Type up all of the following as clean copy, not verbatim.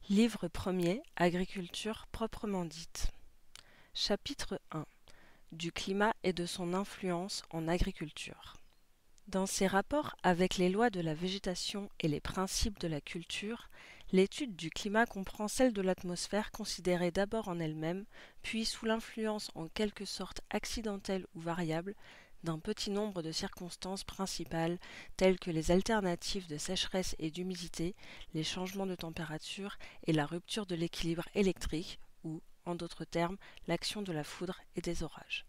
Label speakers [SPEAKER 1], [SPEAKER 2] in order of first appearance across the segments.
[SPEAKER 1] Livre premier, Agriculture proprement dite. Chapitre 1. Du climat et de son influence en agriculture. Dans ses rapports avec les lois de la végétation et les principes de la culture, l'étude du climat comprend celle de l'atmosphère considérée d'abord en elle-même, puis sous l'influence en quelque sorte accidentelle ou variable d'un petit nombre de circonstances principales telles que les alternatives de sécheresse et d'humidité, les changements de température et la rupture de l'équilibre électrique ou, en d'autres termes, l'action de la foudre et des orages.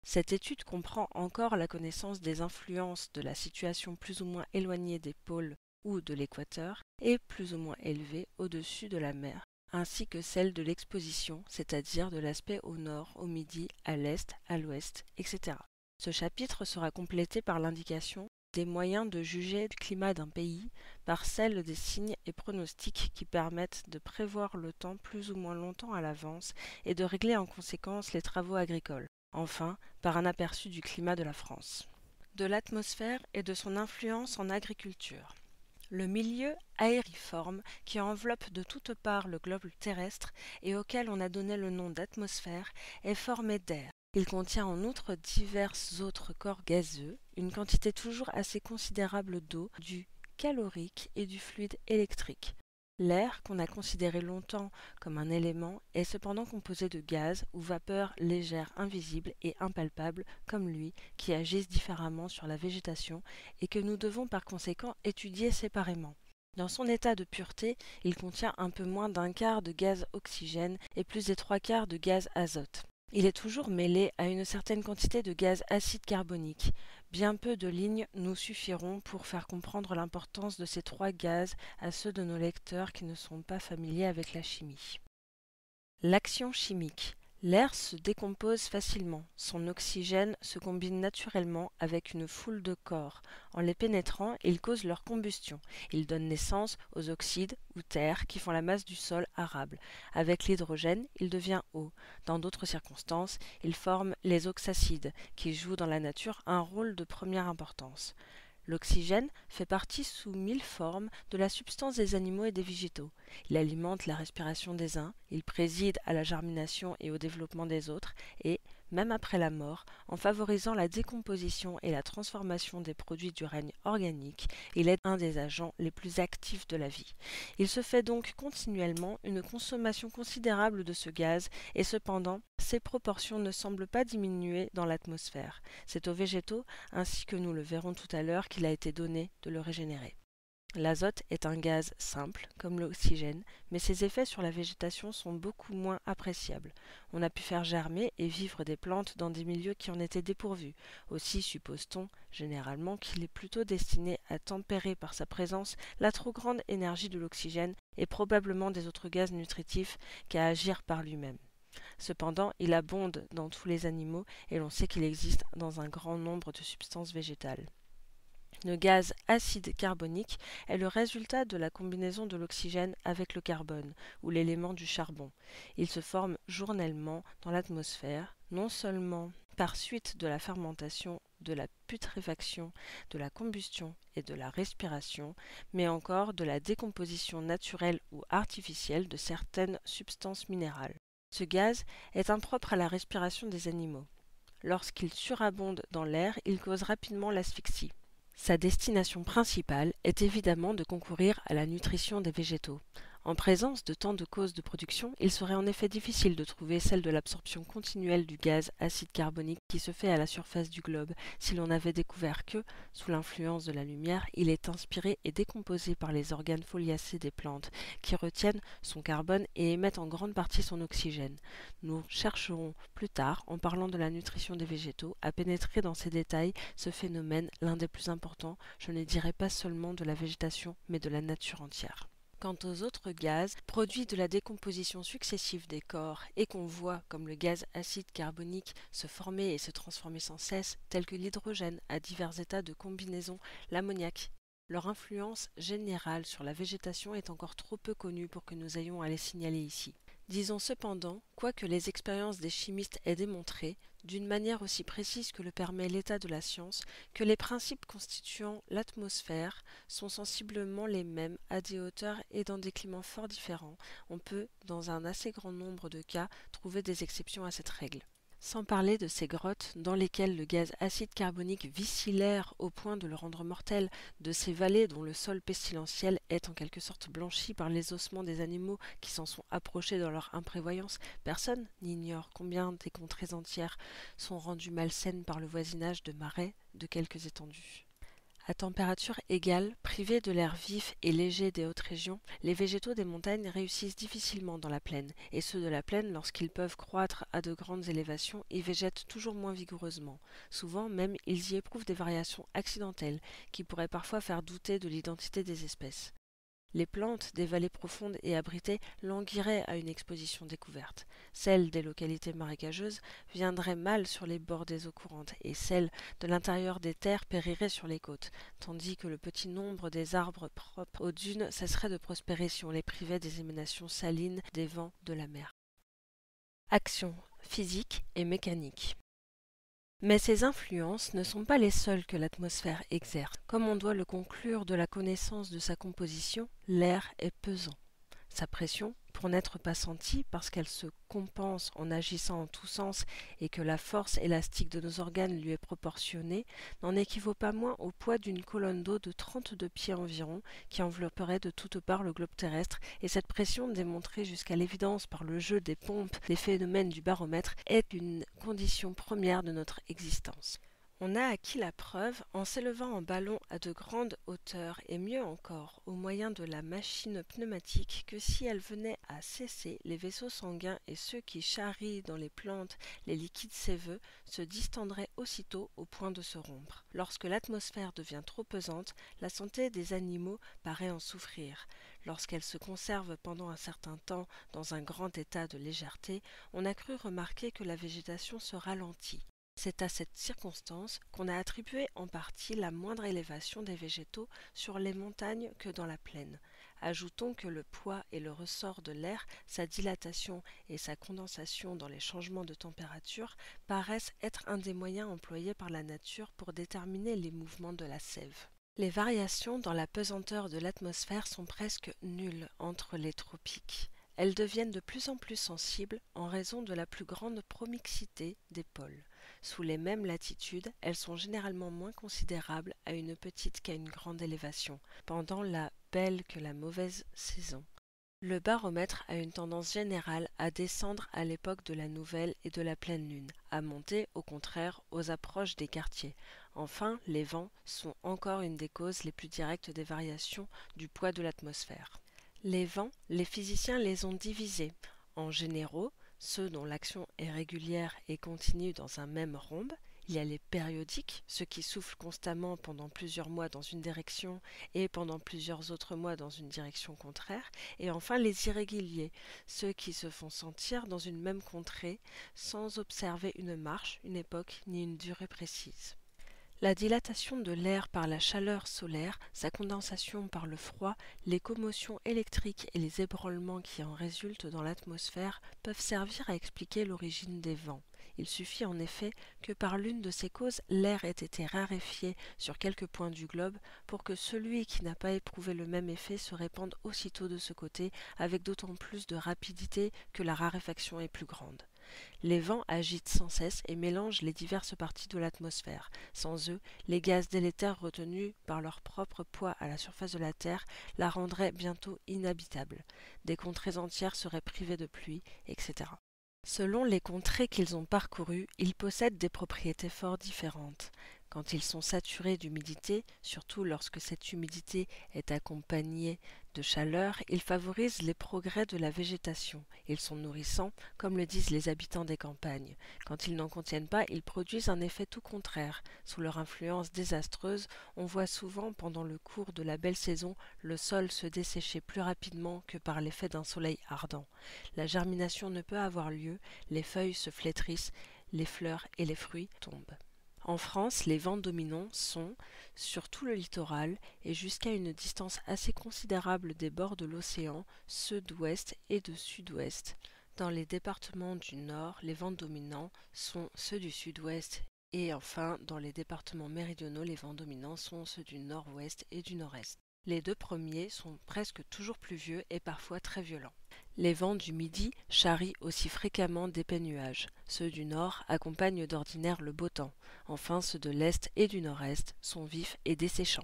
[SPEAKER 1] Cette étude comprend encore la connaissance des influences de la situation plus ou moins éloignée des pôles ou de l'équateur et plus ou moins élevée au-dessus de la mer, ainsi que celle de l'exposition, c'est-à-dire de l'aspect au nord, au midi, à l'est, à l'ouest, etc. Ce chapitre sera complété par l'indication des moyens de juger du climat d'un pays par celle des signes et pronostics qui permettent de prévoir le temps plus ou moins longtemps à l'avance et de régler en conséquence les travaux agricoles. Enfin, par un aperçu du climat de la France. De l'atmosphère et de son influence en agriculture. Le milieu aériforme qui enveloppe de toutes parts le globe terrestre et auquel on a donné le nom d'atmosphère est formé d'air. Il contient en outre divers autres corps gazeux, une quantité toujours assez considérable d'eau, du calorique et du fluide électrique. L'air, qu'on a considéré longtemps comme un élément, est cependant composé de gaz ou vapeurs légères invisibles et impalpables comme lui, qui agissent différemment sur la végétation et que nous devons par conséquent étudier séparément. Dans son état de pureté, il contient un peu moins d'un quart de gaz oxygène et plus des trois quarts de gaz azote. Il est toujours mêlé à une certaine quantité de gaz acide carbonique. Bien peu de lignes nous suffiront pour faire comprendre l'importance de ces trois gaz à ceux de nos lecteurs qui ne sont pas familiers avec la chimie. L'action chimique. L'air se décompose facilement. Son oxygène se combine naturellement avec une foule de corps. En les pénétrant, il cause leur combustion. Il donne naissance aux oxydes ou terres qui font la masse du sol arable. Avec l'hydrogène, il devient eau. Dans d'autres circonstances, il forme les oxacides qui jouent dans la nature un rôle de première importance. L'oxygène fait partie sous 1000 formes de la substance des animaux et des végétaux. Il alimente la respiration des uns, il préside à la germination et au développement des autres, et, même après la mort, en favorisant la décomposition et la transformation des produits du règne organique, il est un des agents les plus actifs de la vie. Il se fait donc continuellement une consommation considérable de ce gaz, et cependant, ses proportions ne semblent pas diminuer dans l'atmosphère. C'est aux végétaux, ainsi que nous le verrons tout à l'heure, qu'il a été donné de le régénérer. L'azote est un gaz simple, comme l'oxygène, mais ses effets sur la végétation sont beaucoup moins appréciables. On a pu faire germer et vivre des plantes dans des milieux qui en étaient dépourvus. Aussi suppose-t-on, généralement, qu'il est plutôt destiné à tempérer par sa présence la trop grande énergie de l'oxygène et probablement des autres gaz nutritifs qu'à agir par lui-même. Cependant, il abonde dans tous les animaux et l'on sait qu'il existe dans un grand nombre de substances végétales. Le gaz acide carbonique est le résultat de la combinaison de l'oxygène avec le carbone, ou l'élément du charbon. Il se forme journellement dans l'atmosphère, non seulement par suite de la fermentation, de la putréfaction, de la combustion et de la respiration, mais encore de la décomposition naturelle ou artificielle de certaines substances minérales. Ce gaz est impropre à la respiration des animaux. Lorsqu'il surabonde dans l'air, il cause rapidement l'asphyxie. Sa destination principale est évidemment de concourir à la nutrition des végétaux. En présence de tant de causes de production, il serait en effet difficile de trouver celle de l'absorption continuelle du gaz acide carbonique qui se fait à la surface du globe si l'on avait découvert que, sous l'influence de la lumière, il est inspiré et décomposé par les organes foliacés des plantes qui retiennent son carbone et émettent en grande partie son oxygène. Nous chercherons plus tard, en parlant de la nutrition des végétaux, à pénétrer dans ces détails ce phénomène, l'un des plus importants, je ne dirais pas seulement de la végétation, mais de la nature entière. Quant aux autres gaz, produits de la décomposition successive des corps et qu'on voit, comme le gaz acide carbonique, se former et se transformer sans cesse, tels que l'hydrogène à divers états de combinaison, l'ammoniac, leur influence générale sur la végétation est encore trop peu connue pour que nous ayons à les signaler ici. Disons cependant, quoique les expériences des chimistes aient démontré, d'une manière aussi précise que le permet l'état de la science, que les principes constituant l'atmosphère sont sensiblement les mêmes à des hauteurs et dans des climats fort différents. On peut, dans un assez grand nombre de cas, trouver des exceptions à cette règle. Sans parler de ces grottes dans lesquelles le gaz acide carbonique vicie l'air au point de le rendre mortel, de ces vallées dont le sol pestilentiel est en quelque sorte blanchi par les ossements des animaux qui s'en sont approchés dans leur imprévoyance, personne n'ignore combien des contrées entières sont rendues malsaines par le voisinage de marais de quelques étendues. À température égale, privés de l'air vif et léger des hautes régions, les végétaux des montagnes réussissent difficilement dans la plaine, et ceux de la plaine, lorsqu'ils peuvent croître à de grandes élévations, y végètent toujours moins vigoureusement. Souvent même, ils y éprouvent des variations accidentelles, qui pourraient parfois faire douter de l'identité des espèces. Les plantes des vallées profondes et abritées languiraient à une exposition découverte. Celles des localités marécageuses viendraient mal sur les bords des eaux courantes et celles de l'intérieur des terres périraient sur les côtes, tandis que le petit nombre des arbres propres aux dunes cesserait de prospérer si on les privait des émanations salines des vents de la mer. Action physique et mécanique. Mais ces influences ne sont pas les seules que l'atmosphère exerce. Comme on doit le conclure de la connaissance de sa composition, l'air est pesant. Sa pression, pour n'être pas sentie parce qu'elle se compense en agissant en tous sens et que la force élastique de nos organes lui est proportionnée, n'en équivaut pas moins au poids d'une colonne d'eau de 32 pieds environ qui envelopperait de toutes parts le globe terrestre, et cette pression, démontrée jusqu'à l'évidence par le jeu des pompes, des phénomènes du baromètre, est une condition première de notre existence. On a acquis la preuve en s'élevant en ballon à de grandes hauteurs et mieux encore au moyen de la machine pneumatique que si elle venait à cesser, les vaisseaux sanguins et ceux qui charrient dans les plantes les liquides séveux se distendraient aussitôt au point de se rompre. Lorsque l'atmosphère devient trop pesante, la santé des animaux paraît en souffrir. Lorsqu'elle se conserve pendant un certain temps dans un grand état de légèreté, on a cru remarquer que la végétation se ralentit. C'est à cette circonstance qu'on a attribué en partie la moindre élévation des végétaux sur les montagnes que dans la plaine. Ajoutons que le poids et le ressort de l'air, sa dilatation et sa condensation dans les changements de température paraissent être un des moyens employés par la nature pour déterminer les mouvements de la sève. Les variations dans la pesanteur de l'atmosphère sont presque nulles entre les tropiques. Elles deviennent de plus en plus sensibles en raison de la plus grande promixité des pôles. Sous les mêmes latitudes, elles sont généralement moins considérables à une petite qu'à une grande élévation, pendant la belle que la mauvaise saison. Le baromètre a une tendance générale à descendre à l'époque de la nouvelle et de la pleine lune, à monter, au contraire, aux approches des quartiers. Enfin, les vents sont encore une des causes les plus directes des variations du poids de l'atmosphère. Les vents, les physiciens les ont divisés en généraux, ceux dont l'action est régulière et continue dans un même rhombe. Il y a les périodiques, ceux qui soufflent constamment pendant plusieurs mois dans une direction et pendant plusieurs autres mois dans une direction contraire. Et enfin les irréguliers, ceux qui se font sentir dans une même contrée sans observer une marche, une époque ni une durée précise. La dilatation de l'air par la chaleur solaire, sa condensation par le froid, les commotions électriques et les ébranlements qui en résultent dans l'atmosphère peuvent servir à expliquer l'origine des vents. Il suffit en effet que par l'une de ces causes l'air ait été raréfié sur quelques points du globe pour que celui qui n'a pas éprouvé le même effet se répande aussitôt de ce côté avec d'autant plus de rapidité que la raréfaction est plus grande. Les vents agitent sans cesse et mélangent les diverses parties de l'atmosphère. Sans eux, les gaz délétères retenus par leur propre poids à la surface de la Terre la rendraient bientôt inhabitable. Des contrées entières seraient privées de pluie, etc. Selon les contrées qu'ils ont parcourues, ils possèdent des propriétés fort différentes. Quand ils sont saturés d'humidité, surtout lorsque cette humidité est accompagnée de chaleur, ils favorisent les progrès de la végétation. Ils sont nourrissants, comme le disent les habitants des campagnes. Quand ils n'en contiennent pas, ils produisent un effet tout contraire. Sous leur influence désastreuse, on voit souvent, pendant le cours de la belle saison, le sol se dessécher plus rapidement que par l'effet d'un soleil ardent. La germination ne peut avoir lieu, les feuilles se flétrissent, les fleurs et les fruits tombent. En France, les vents dominants sont, sur tout le littoral et jusqu'à une distance assez considérable des bords de l'océan, ceux d'ouest et de sud-ouest, Dans les départements du Nord, les vents dominants sont ceux du Sud-Ouest et enfin, dans les départements méridionaux, les vents dominants sont ceux du Nord-Ouest et du Nord-Est. Les deux premiers sont presque toujours pluvieux et parfois très violents. Les vents du Midi charrient aussi fréquemment d'épais nuages. Ceux du Nord accompagnent d'ordinaire le beau temps. Enfin, ceux de l'Est et du Nord-Est sont vifs et desséchants.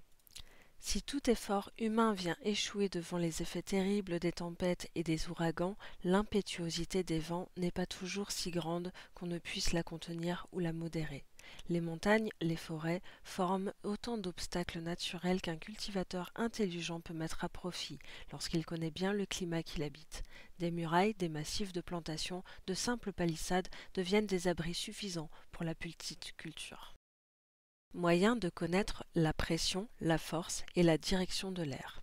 [SPEAKER 1] Si tout effort humain vient échouer devant les effets terribles des tempêtes et des ouragans, l'impétuosité des vents n'est pas toujours si grande qu'on ne puisse la contenir ou la modérer. Les montagnes, les forêts forment autant d'obstacles naturels qu'un cultivateur intelligent peut mettre à profit lorsqu'il connaît bien le climat qu'il habite. Des murailles, des massifs de plantations, de simples palissades deviennent des abris suffisants pour la culture. Moyen de connaître la pression, la force et la direction de l'air.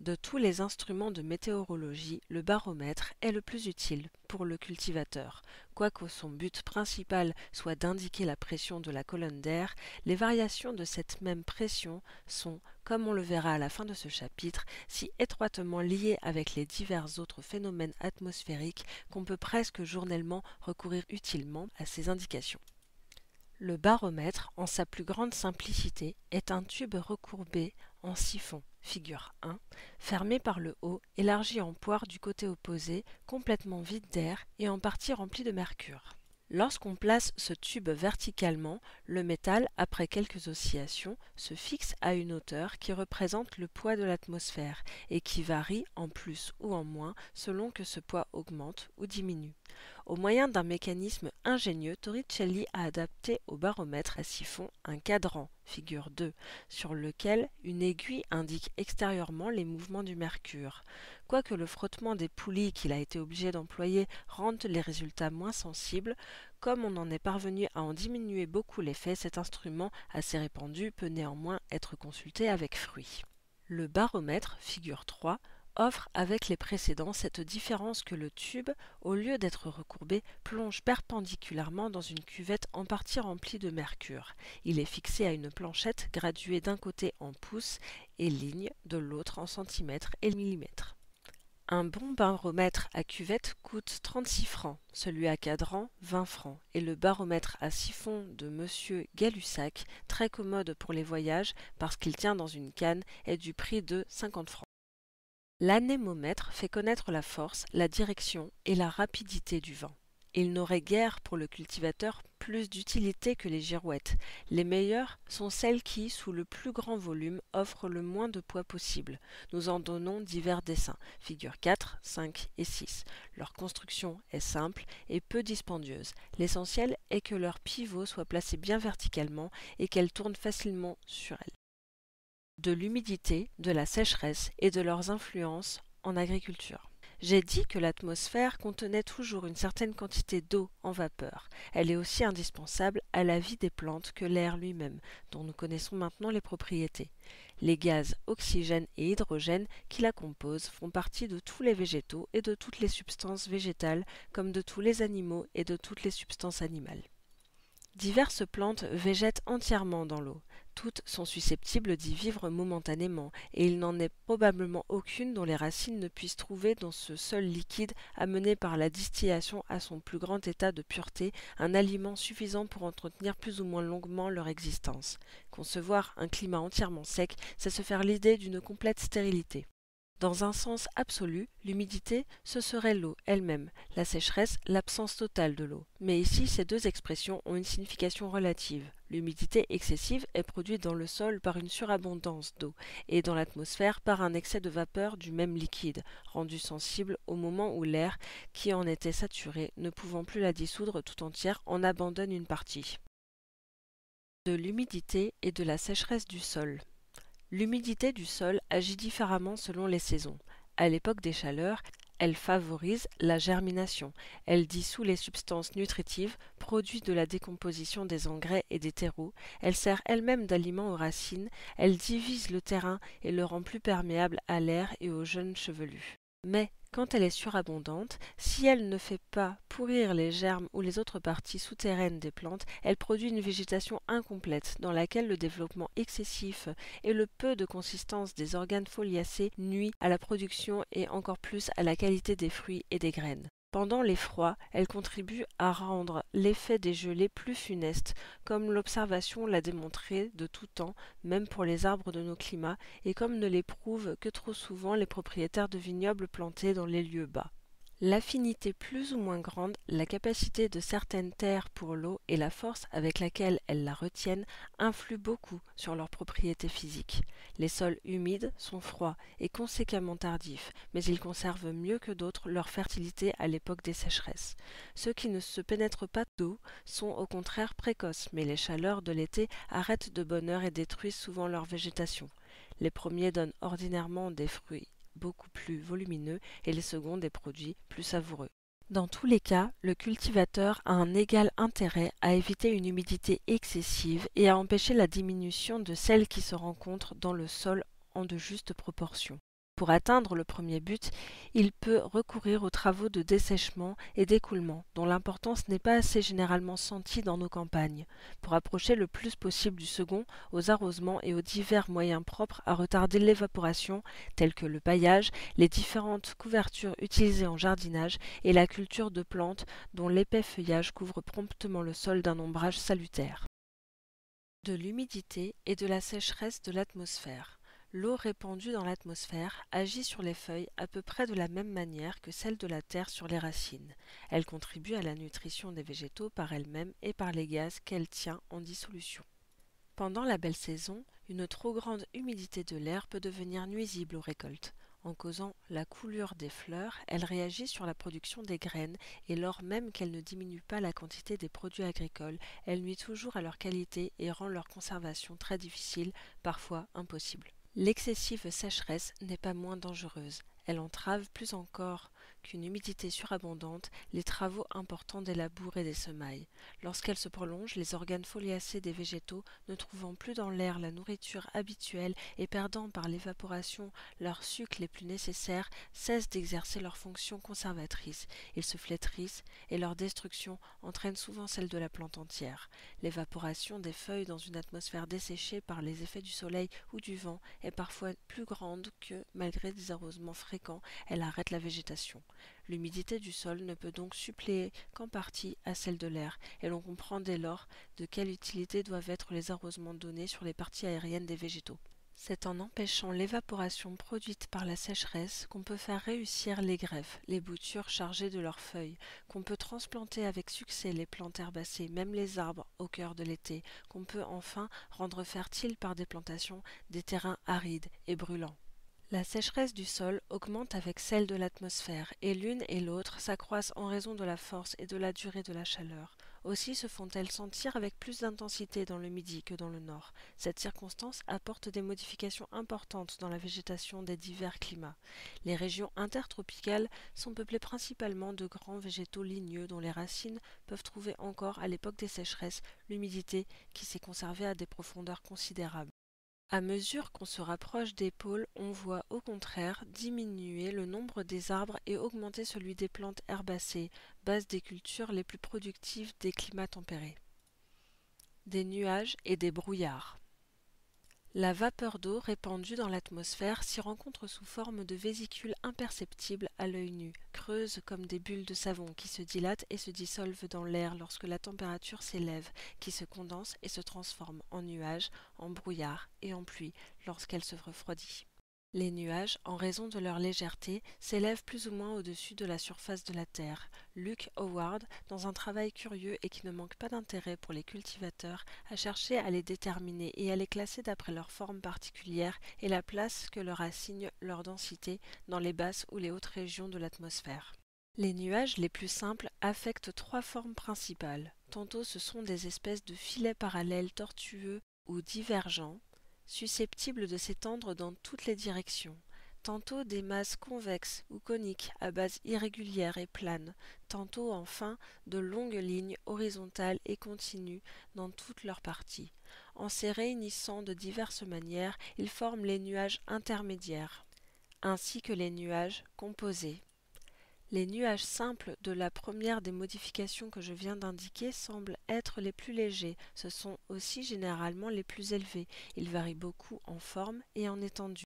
[SPEAKER 1] De tous les instruments de météorologie, le baromètre est le plus utile pour le cultivateur. Quoique son but principal soit d'indiquer la pression de la colonne d'air, les variations de cette même pression sont, comme on le verra à la fin de ce chapitre, si étroitement liées avec les divers autres phénomènes atmosphériques qu'on peut presque journellement recourir utilement à ces indications. Le baromètre, en sa plus grande simplicité, est un tube recourbé en siphon, figure 1, fermé par le haut, élargi en poire du côté opposé, complètement vide d'air et en partie rempli de mercure. Lorsqu'on place ce tube verticalement, le métal, après quelques oscillations, se fixe à une hauteur qui représente le poids de l'atmosphère et qui varie en plus ou en moins selon que ce poids augmente ou diminue. Au moyen d'un mécanisme ingénieux, Torricelli a adapté au baromètre à siphon un cadran, figure 2, sur lequel une aiguille indique extérieurement les mouvements du mercure. Quoique le frottement des poulies qu'il a été obligé d'employer rende les résultats moins sensibles, comme on en est parvenu à en diminuer beaucoup l'effet, cet instrument assez répandu peut néanmoins être consulté avec fruit. Le baromètre, figure 3, offre avec les précédents cette différence que le tube, au lieu d'être recourbé, plonge perpendiculairement dans une cuvette en partie remplie de mercure. Il est fixé à une planchette graduée d'un côté en pouces et lignes, de l'autre en centimètres et millimètres. Un bon baromètre à cuvette coûte 36 francs, celui à cadran 20 francs, et le baromètre à siphon de Monsieur Gay-Lussac, très commode pour les voyages parce qu'il tient dans une canne, est du prix de 50 francs. L'anémomètre fait connaître la force, la direction et la rapidité du vent. Il n'aurait guère pour le cultivateur plus d'utilité que les girouettes. Les meilleures sont celles qui, sous le plus grand volume, offrent le moins de poids possible. Nous en donnons divers dessins, figures 4, 5 et 6. Leur construction est simple et peu dispendieuse. L'essentiel est que leur pivot soit placé bien verticalement et qu'elles tournent facilement sur elles. De l'humidité, de la sécheresse et de leurs influences en agriculture. J'ai dit que l'atmosphère contenait toujours une certaine quantité d'eau en vapeur. Elle est aussi indispensable à la vie des plantes que l'air lui-même, dont nous connaissons maintenant les propriétés. Les gaz oxygène et hydrogène qui la composent font partie de tous les végétaux et de toutes les substances végétales, comme de tous les animaux et de toutes les substances animales. Diverses plantes végètent entièrement dans l'eau. Toutes sont susceptibles d'y vivre momentanément, et il n'en est probablement aucune dont les racines ne puissent trouver dans ce seul liquide amené par la distillation à son plus grand état de pureté un aliment suffisant pour entretenir plus ou moins longuement leur existence. Concevoir un climat entièrement sec, c'est se faire l'idée d'une complète stérilité. Dans un sens absolu, l'humidité, ce serait l'eau elle-même, la sécheresse, l'absence totale de l'eau. Mais ici, ces deux expressions ont une signification relative. L'humidité excessive est produite dans le sol par une surabondance d'eau, et dans l'atmosphère par un excès de vapeur du même liquide, rendu sensible au moment où l'air, qui en était saturé, ne pouvant plus la dissoudre tout entière, en abandonne une partie. De l'humidité et de la sécheresse du sol. L'humidité du sol agit différemment selon les saisons. À l'époque des chaleurs, elle favorise la germination, elle dissout les substances nutritives, produit de la décomposition des engrais et des terreaux, elle sert elle-même d'aliment aux racines, elle divise le terrain et le rend plus perméable à l'air et aux jeunes chevelus. Mais, quand elle est surabondante, si elle ne fait pas pourrir les germes ou les autres parties souterraines des plantes, elle produit une végétation incomplète dans laquelle le développement excessif et le peu de consistance des organes foliacés nuit à la production et encore plus à la qualité des fruits et des graines. Pendant les froids, elles contribuent à rendre l'effet des gelées plus funeste, comme l'observation l'a démontré de tout temps, même pour les arbres de nos climats, et comme ne l'éprouvent que trop souvent les propriétaires de vignobles plantés dans les lieux bas. L'affinité plus ou moins grande, la capacité de certaines terres pour l'eau et la force avec laquelle elles la retiennent influent beaucoup sur leurs propriétés physiques. Les sols humides sont froids et conséquemment tardifs, mais ils conservent mieux que d'autres leur fertilité à l'époque des sécheresses. Ceux qui ne se pénètrent pas d'eau sont au contraire précoces, mais les chaleurs de l'été arrêtent de bonne heure et détruisent souvent leur végétation. Les premiers donnent ordinairement des fruits beaucoup plus volumineux et les seconds des produits plus savoureux. Dans tous les cas, le cultivateur a un égal intérêt à éviter une humidité excessive et à empêcher la diminution de celle qui se rencontre dans le sol en de justes proportions. Pour atteindre le premier but, il peut recourir aux travaux de dessèchement et d'écoulement, dont l'importance n'est pas assez généralement sentie dans nos campagnes, pour approcher le plus possible du second, aux arrosements et aux divers moyens propres à retarder l'évaporation, tels que le paillage, les différentes couvertures utilisées en jardinage et la culture de plantes dont l'épais feuillage couvre promptement le sol d'un ombrage salutaire. De l'humidité et de la sécheresse de l'atmosphère. L'eau répandue dans l'atmosphère agit sur les feuilles à peu près de la même manière que celle de la terre sur les racines. Elle contribue à la nutrition des végétaux par elle-même et par les gaz qu'elle tient en dissolution. Pendant la belle saison, une trop grande humidité de l'air peut devenir nuisible aux récoltes. En causant la coulure des fleurs, elle réagit sur la production des graines et lors même qu'elle ne diminue pas la quantité des produits agricoles, elle nuit toujours à leur qualité et rend leur conservation très difficile, parfois impossible. L'excessive sécheresse n'est pas moins dangereuse. Elle entrave plus encore qu'une humidité surabondante les travaux importants des labours et des semailles. Lorsqu'elle se prolonge, les organes foliacés des végétaux, ne trouvant plus dans l'air la nourriture habituelle et perdant par l'évaporation leurs sucs les plus nécessaires, cessent d'exercer leur fonction conservatrice. Ils se flétrissent et leur destruction entraîne souvent celle de la plante entière. L'évaporation des feuilles dans une atmosphère desséchée par les effets du soleil ou du vent est parfois plus grande que, malgré des arrosements fréquents, elle arrête la végétation. L'humidité du sol ne peut donc suppléer qu'en partie à celle de l'air, et l'on comprend dès lors de quelle utilité doivent être les arrosements donnés sur les parties aériennes des végétaux. C'est en empêchant l'évaporation produite par la sécheresse qu'on peut faire réussir les greffes, les boutures chargées de leurs feuilles, qu'on peut transplanter avec succès les plantes herbacées, même les arbres, au cœur de l'été, qu'on peut enfin rendre fertiles par des plantations des terrains arides et brûlants. La sécheresse du sol augmente avec celle de l'atmosphère, et l'une et l'autre s'accroissent en raison de la force et de la durée de la chaleur. Aussi se font-elles sentir avec plus d'intensité dans le midi que dans le nord. Cette circonstance apporte des modifications importantes dans la végétation des divers climats. Les régions intertropicales sont peuplées principalement de grands végétaux ligneux dont les racines peuvent trouver encore, à l'époque des sécheresses, l'humidité qui s'est conservée à des profondeurs considérables. À mesure qu'on se rapproche des pôles, on voit au contraire diminuer le nombre des arbres et augmenter celui des plantes herbacées, base des cultures les plus productives des climats tempérés. Des nuages et des brouillards. La vapeur d'eau répandue dans l'atmosphère s'y rencontre sous forme de vésicules imperceptibles à l'œil nu, creuses comme des bulles de savon qui se dilatent et se dissolvent dans l'air lorsque la température s'élève, qui se condensent et se transforment en nuages, en brouillard et en pluie lorsqu'elle se refroidit. Les nuages, en raison de leur légèreté, s'élèvent plus ou moins au-dessus de la surface de la terre. Luke Howard, dans un travail curieux et qui ne manque pas d'intérêt pour les cultivateurs, a cherché à les déterminer et à les classer d'après leur forme particulière et la place que leur assigne leur densité dans les basses ou les hautes régions de l'atmosphère. Les nuages les plus simples affectent trois formes principales. Tantôt ce sont des espèces de filets parallèles tortueux ou divergents, susceptibles de s'étendre dans toutes les directions, tantôt des masses convexes ou coniques à base irrégulière et plane, tantôt enfin de longues lignes horizontales et continues dans toutes leurs parties. En se réunissant de diverses manières, ils forment les nuages intermédiaires, ainsi que les nuages composés. Les nuages simples de la première des modifications que je viens d'indiquer semblent être les plus légers, ce sont aussi généralement les plus élevés, ils varient beaucoup en forme et en étendue.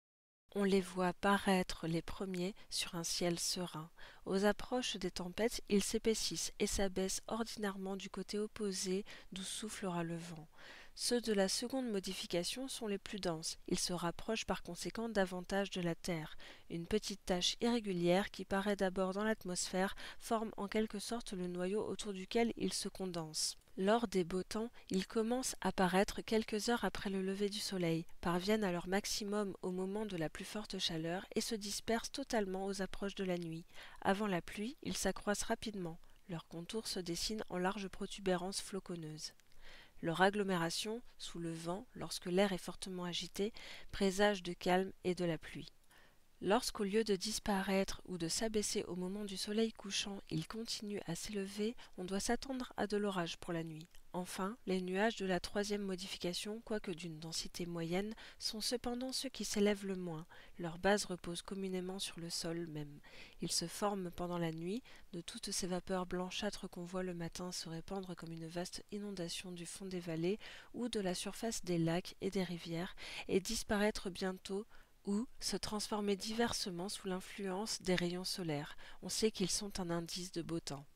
[SPEAKER 1] On les voit paraître les premiers sur un ciel serein. Aux approches des tempêtes, ils s'épaississent et s'abaissent ordinairement du côté opposé d'où soufflera le vent. Ceux de la seconde modification sont les plus denses. Ils se rapprochent par conséquent davantage de la Terre. Une petite tache irrégulière qui paraît d'abord dans l'atmosphère forme en quelque sorte le noyau autour duquel ils se condensent. Lors des beaux temps, ils commencent à paraître quelques heures après le lever du soleil, parviennent à leur maximum au moment de la plus forte chaleur et se dispersent totalement aux approches de la nuit. Avant la pluie, ils s'accroissent rapidement. Leurs contours se dessinent en larges protubérances floconneuses. Leur agglomération, sous le vent, lorsque l'air est fortement agité, présage de calme et de la pluie. Lorsqu'au lieu de disparaître ou de s'abaisser au moment du soleil couchant, ils continuent à s'élever, on doit s'attendre à de l'orage pour la nuit. Enfin, les nuages de la troisième modification, quoique d'une densité moyenne, sont cependant ceux qui s'élèvent le moins. Leur base repose communément sur le sol même. Ils se forment pendant la nuit, de toutes ces vapeurs blanchâtres qu'on voit le matin se répandre comme une vaste inondation du fond des vallées ou de la surface des lacs et des rivières, et disparaître bientôt ou se transformer diversement sous l'influence des rayons solaires. On sait qu'ils sont un indice de beau temps.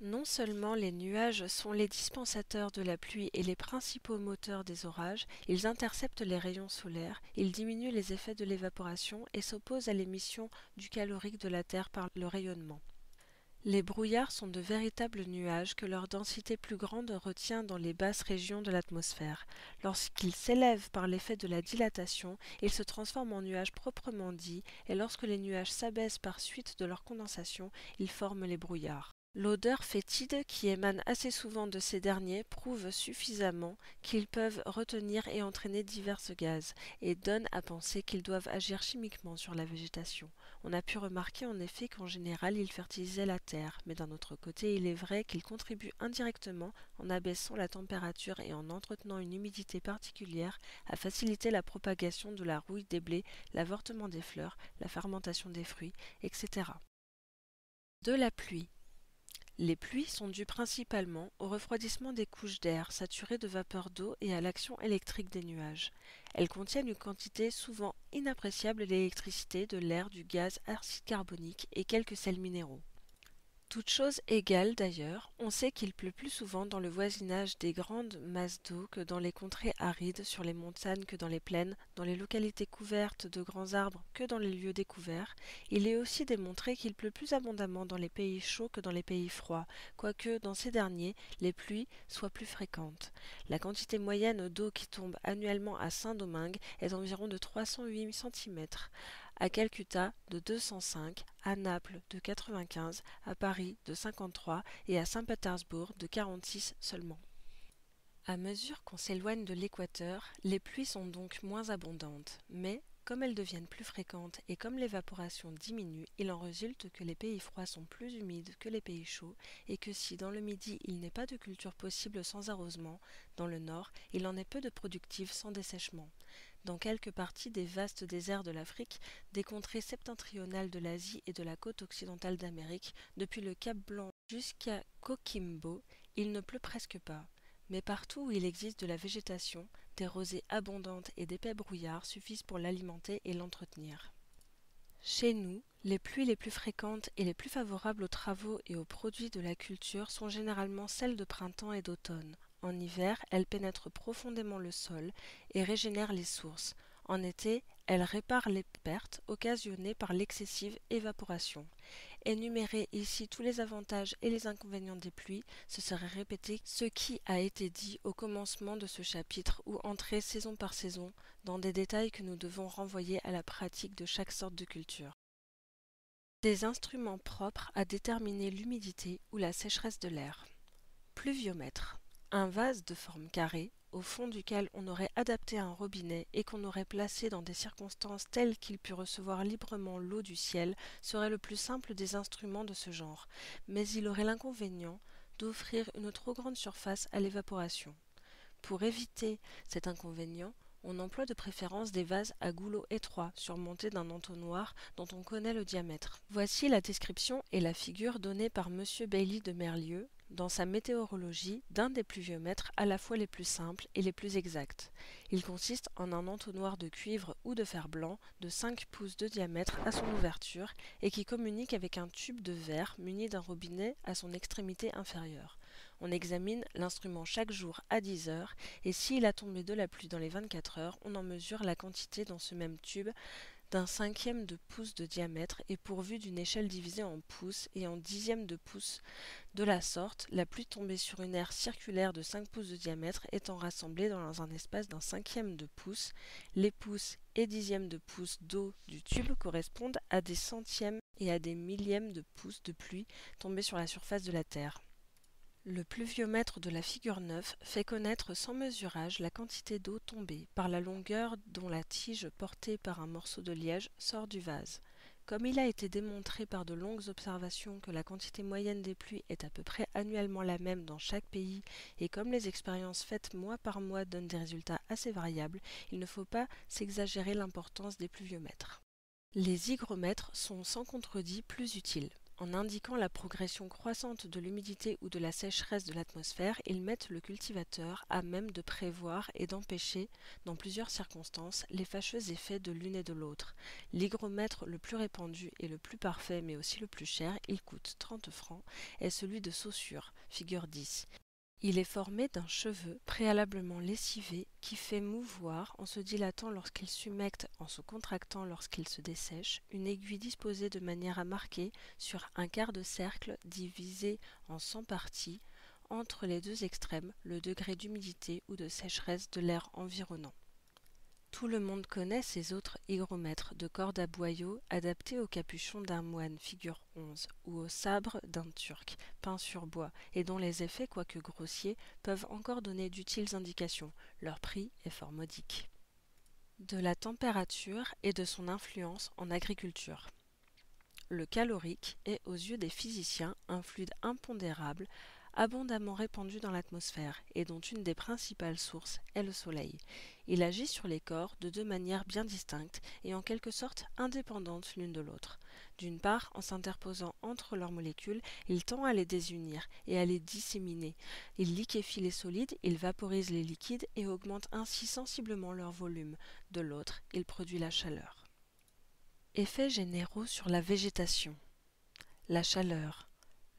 [SPEAKER 1] Non seulement les nuages sont les dispensateurs de la pluie et les principaux moteurs des orages, ils interceptent les rayons solaires, ils diminuent les effets de l'évaporation et s'opposent à l'émission du calorique de la Terre par le rayonnement. Les brouillards sont de véritables nuages que leur densité plus grande retient dans les basses régions de l'atmosphère. Lorsqu'ils s'élèvent par l'effet de la dilatation, ils se transforment en nuages proprement dits, et lorsque les nuages s'abaissent par suite de leur condensation, ils forment les brouillards. L'odeur fétide qui émane assez souvent de ces derniers prouve suffisamment qu'ils peuvent retenir et entraîner divers gaz, et donne à penser qu'ils doivent agir chimiquement sur la végétation. On a pu remarquer en effet qu'en général ils fertilisaient la terre, mais d'un autre côté il est vrai qu'ils contribuent indirectement, en abaissant la température et en entretenant une humidité particulière, à faciliter la propagation de la rouille des blés, l'avortement des fleurs, la fermentation des fruits, etc. De la pluie. Les pluies sont dues principalement au refroidissement des couches d'air saturées de vapeur d'eau et à l'action électrique des nuages. Elles contiennent une quantité souvent inappréciable d'électricité, de l'air, du gaz, acide carbonique et quelques sels minéraux. Toutes choses égales d'ailleurs, on sait qu'il pleut plus souvent dans le voisinage des grandes masses d'eau que dans les contrées arides, sur les montagnes que dans les plaines, dans les localités couvertes de grands arbres que dans les lieux découverts. Il est aussi démontré qu'il pleut plus abondamment dans les pays chauds que dans les pays froids, quoique dans ces derniers, les pluies soient plus fréquentes. La quantité moyenne d'eau qui tombe annuellement à Saint-Domingue est d'environ de 308 cm. À Calcutta de 205, à Naples de 95, à Paris de 53 et à Saint-Pétersbourg de 46 seulement. À mesure qu'on s'éloigne de l'équateur, les pluies sont donc moins abondantes, mais comme elles deviennent plus fréquentes et comme l'évaporation diminue, il en résulte que les pays froids sont plus humides que les pays chauds et que si dans le Midi il n'est pas de culture possible sans arrosement, dans le Nord il en est peu de productives sans dessèchement. Dans quelques parties des vastes déserts de l'Afrique, des contrées septentrionales de l'Asie et de la côte occidentale d'Amérique, depuis le Cap Blanc jusqu'à Coquimbo, il ne pleut presque pas. Mais partout où il existe de la végétation, des rosées abondantes et d'épais brouillards suffisent pour l'alimenter et l'entretenir. Chez nous, les pluies les plus fréquentes et les plus favorables aux travaux et aux produits de la culture sont généralement celles de printemps et d'automne. En hiver, elles pénètrent profondément le sol et régénèrent les sources. En été, elles réparent les pertes occasionnées par l'excessive évaporation. Énumérer ici tous les avantages et les inconvénients des pluies, ce serait répéter ce qui a été dit au commencement de ce chapitre ou entrer saison par saison dans des détails que nous devons renvoyer à la pratique de chaque sorte de culture. Des instruments propres à déterminer l'humidité ou la sécheresse de l'air. Pluviomètre. Un vase de forme carrée, au fond duquel on aurait adapté un robinet et qu'on aurait placé dans des circonstances telles qu'il pût recevoir librement l'eau du ciel, serait le plus simple des instruments de ce genre, mais il aurait l'inconvénient d'offrir une trop grande surface à l'évaporation. Pour éviter cet inconvénient, on emploie de préférence des vases à goulot étroit surmontés d'un entonnoir dont on connaît le diamètre. Voici la description et la figure donnée par M. Bailly de Merlieu, dans sa météorologie d'un des pluviomètres à la fois les plus simples et les plus exacts. Il consiste en un entonnoir de cuivre ou de fer blanc de 5 pouces de diamètre à son ouverture et qui communique avec un tube de verre muni d'un robinet à son extrémité inférieure. On examine l'instrument chaque jour à 10 heures et s'il a tombé de la pluie dans les 24 heures, on en mesure la quantité dans ce même tube d'un cinquième de pouce de diamètre et pourvu d'une échelle divisée en pouces et en dixièmes de pouce. De la sorte, la pluie tombée sur une aire circulaire de 5 pouces de diamètre étant rassemblée dans un espace d'un cinquième de pouce, les pouces et dixièmes de pouce d'eau du tube correspondent à des centièmes et à des millièmes de pouces de pluie tombée sur la surface de la Terre. Le pluviomètre de la figure 9 fait connaître sans mesurage la quantité d'eau tombée par la longueur dont la tige portée par un morceau de liège sort du vase. Comme il a été démontré par de longues observations que la quantité moyenne des pluies est à peu près annuellement la même dans chaque pays et comme les expériences faites mois par mois donnent des résultats assez variables, il ne faut pas s'exagérer l'importance des pluviomètres. Les hygromètres sont sans contredit plus utiles. En indiquant la progression croissante de l'humidité ou de la sécheresse de l'atmosphère, ils mettent le cultivateur à même de prévoir et d'empêcher, dans plusieurs circonstances, les fâcheux effets de l'une et de l'autre. L'hygromètre le plus répandu et le plus parfait, mais aussi le plus cher, il coûte 30 francs, est celui de Saussure, figure 10. Il est formé d'un cheveu préalablement lessivé qui fait mouvoir, en se dilatant lorsqu'il s'humecte, en se contractant lorsqu'il se dessèche, une aiguille disposée de manière à marquer, sur un quart de cercle divisé en 100 parties, entre les deux extrêmes, le degré d'humidité ou de sécheresse de l'air environnant. Tout le monde connaît ces autres hygromètres de corde à boyaux adaptés au capuchon d'un moine, figure 11, ou au sabre d'un turc, peint sur bois, et dont les effets, quoique grossiers, peuvent encore donner d'utiles indications. Leur prix est fort modique. De la température et de son influence en agriculture. Le calorique est, aux yeux des physiciens, un fluide impondérable, abondamment répandu dans l'atmosphère et dont une des principales sources est le soleil. Il agit sur les corps de deux manières bien distinctes et en quelque sorte indépendantes l'une de l'autre. D'une part, en s'interposant entre leurs molécules, il tend à les désunir et à les disséminer. Il liquéfie les solides, il vaporise les liquides et augmente ainsi sensiblement leur volume. De l'autre, il produit la chaleur. Effets généraux sur la végétation. La chaleur.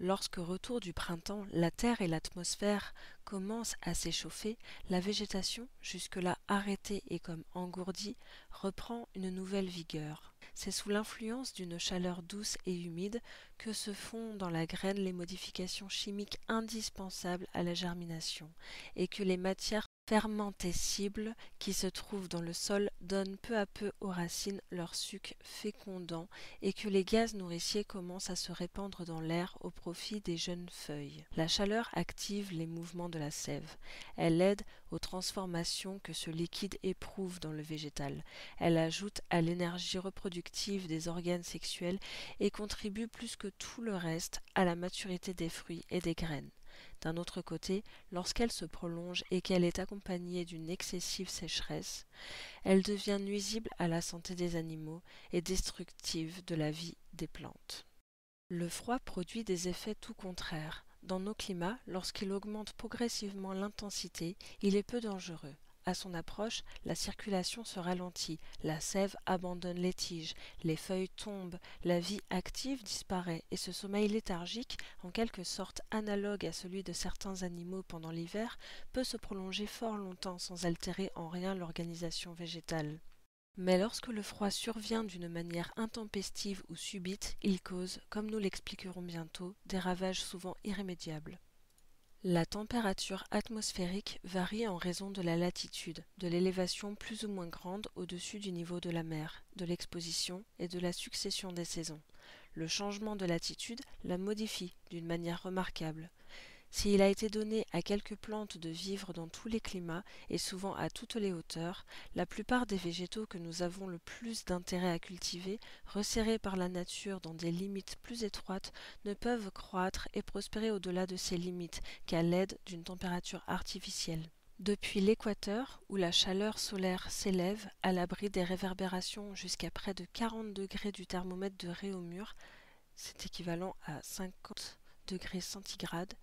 [SPEAKER 1] Lorsque retour du printemps, la terre et l'atmosphère commencent à s'échauffer, la végétation, jusque-là arrêtée et comme engourdie, reprend une nouvelle vigueur. C'est sous l'influence d'une chaleur douce et humide que se font dans la graine les modifications chimiques indispensables à la germination et que les matières fermentescibles qui se trouvent dans le sol donnent peu à peu aux racines leur suc fécondant et que les gaz nourriciers commencent à se répandre dans l'air au profit des jeunes feuilles. La chaleur active les mouvements de la sève. Elle aide aux transformations que ce liquide éprouve dans le végétal. Elle ajoute à l'énergie reproductive des organes sexuels et contribue plus que tout le reste à la maturité des fruits et des graines. D'un autre côté, lorsqu'elle se prolonge et qu'elle est accompagnée d'une excessive sécheresse, elle devient nuisible à la santé des animaux et destructive de la vie des plantes. Le froid produit des effets tout contraires. Dans nos climats, lorsqu'il augmente progressivement l'intensité, il est peu dangereux. À son approche, la circulation se ralentit, la sève abandonne les tiges, les feuilles tombent, la vie active disparaît et ce sommeil léthargique, en quelque sorte analogue à celui de certains animaux pendant l'hiver, peut se prolonger fort longtemps sans altérer en rien l'organisation végétale. Mais lorsque le froid survient d'une manière intempestive ou subite, il cause, comme nous l'expliquerons bientôt, des ravages souvent irrémédiables. La température atmosphérique varie en raison de la latitude, de l'élévation plus ou moins grande au-dessus du niveau de la mer, de l'exposition et de la succession des saisons. Le changement de latitude la modifie d'une manière remarquable. S'il a été donné à quelques plantes de vivre dans tous les climats et souvent à toutes les hauteurs, la plupart des végétaux que nous avons le plus d'intérêt à cultiver, resserrés par la nature dans des limites plus étroites, ne peuvent croître et prospérer au-delà de ces limites qu'à l'aide d'une température artificielle. Depuis l'équateur, où la chaleur solaire s'élève à l'abri des réverbérations jusqu'à près de 40 degrés du thermomètre de Réaumur, c'est équivalent à 50 degrés centigrades,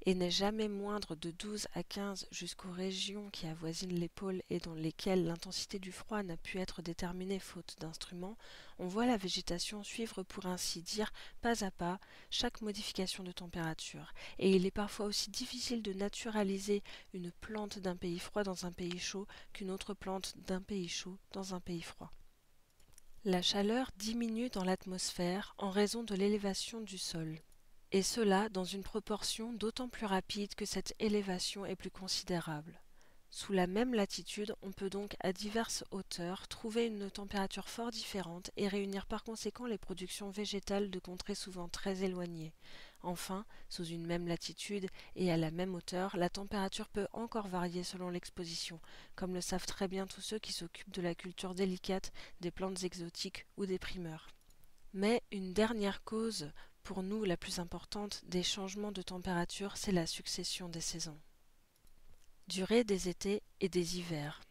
[SPEAKER 1] et n'est jamais moindre de 12 à 15 jusqu'aux régions qui avoisinent les pôles et dans lesquelles l'intensité du froid n'a pu être déterminée faute d'instruments, on voit la végétation suivre pour ainsi dire pas à pas chaque modification de température, et il est parfois aussi difficile de naturaliser une plante d'un pays froid dans un pays chaud qu'une autre plante d'un pays chaud dans un pays froid. La chaleur diminue dans l'atmosphère en raison de l'élévation du sol, et cela dans une proportion d'autant plus rapide que cette élévation est plus considérable. Sous la même latitude, on peut donc à diverses hauteurs trouver une température fort différente et réunir par conséquent les productions végétales de contrées souvent très éloignées. Enfin, sous une même latitude et à la même hauteur, la température peut encore varier selon l'exposition, comme le savent très bien tous ceux qui s'occupent de la culture délicate des plantes exotiques ou des primeurs. Mais une dernière cause, pour nous la plus importante, des changements de température, c'est la succession des saisons. Durée des étés et des hivers.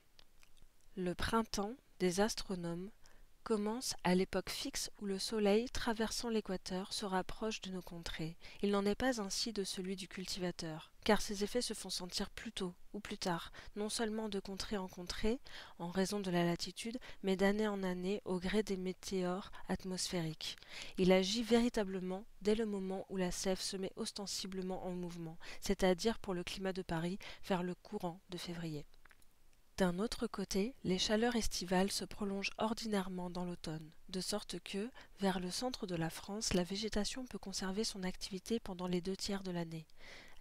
[SPEAKER 1] Le printemps des astronomes commence à l'époque fixe où le Soleil, traversant l'équateur, se rapproche de nos contrées. Il n'en est pas ainsi de celui du cultivateur, car ses effets se font sentir plus tôt ou plus tard, non seulement de contrée en contrée, en raison de la latitude, mais d'année en année au gré des météores atmosphériques. Il agit véritablement dès le moment où la sève se met ostensiblement en mouvement, c'est-à-dire pour le climat de Paris vers le courant de février. D'un autre côté, les chaleurs estivales se prolongent ordinairement dans l'automne, de sorte que, vers le centre de la France, la végétation peut conserver son activité pendant les 2 tiers de l'année.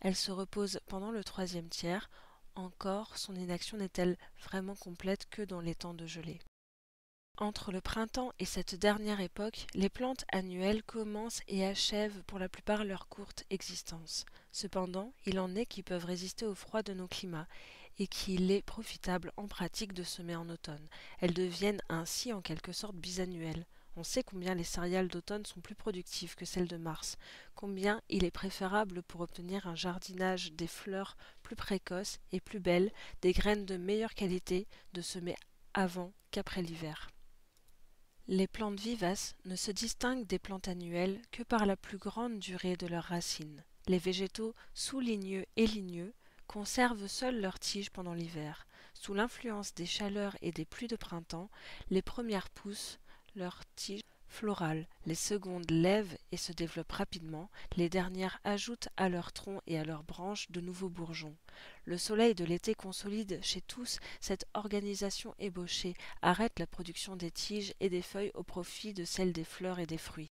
[SPEAKER 1] Elle se repose pendant le 3e tiers, encore son inaction n'est-elle vraiment complète que dans les temps de gelée. Entre le printemps et cette dernière époque, les plantes annuelles commencent et achèvent pour la plupart leur courte existence. Cependant, il en est qui peuvent résister au froid de nos climats et qu'il est profitable en pratique de semer en automne. Elles deviennent ainsi en quelque sorte bisannuelles. On sait combien les céréales d'automne sont plus productives que celles de mars, combien il est préférable pour obtenir un jardinage des fleurs plus précoces et plus belles, des graines de meilleure qualité, de semer avant qu'après l'hiver. Les plantes vivaces ne se distinguent des plantes annuelles que par la plus grande durée de leurs racines. Les végétaux sous-ligneux et ligneux conservent seuls leurs tiges pendant l'hiver. Sous l'influence des chaleurs et des pluies de printemps, les premières poussent leurs tiges florales, les secondes lèvent et se développent rapidement, les dernières ajoutent à leurs troncs et à leurs branches de nouveaux bourgeons. Le soleil de l'été consolide chez tous cette organisation ébauchée, arrête la production des tiges et des feuilles au profit de celle des fleurs et des fruits.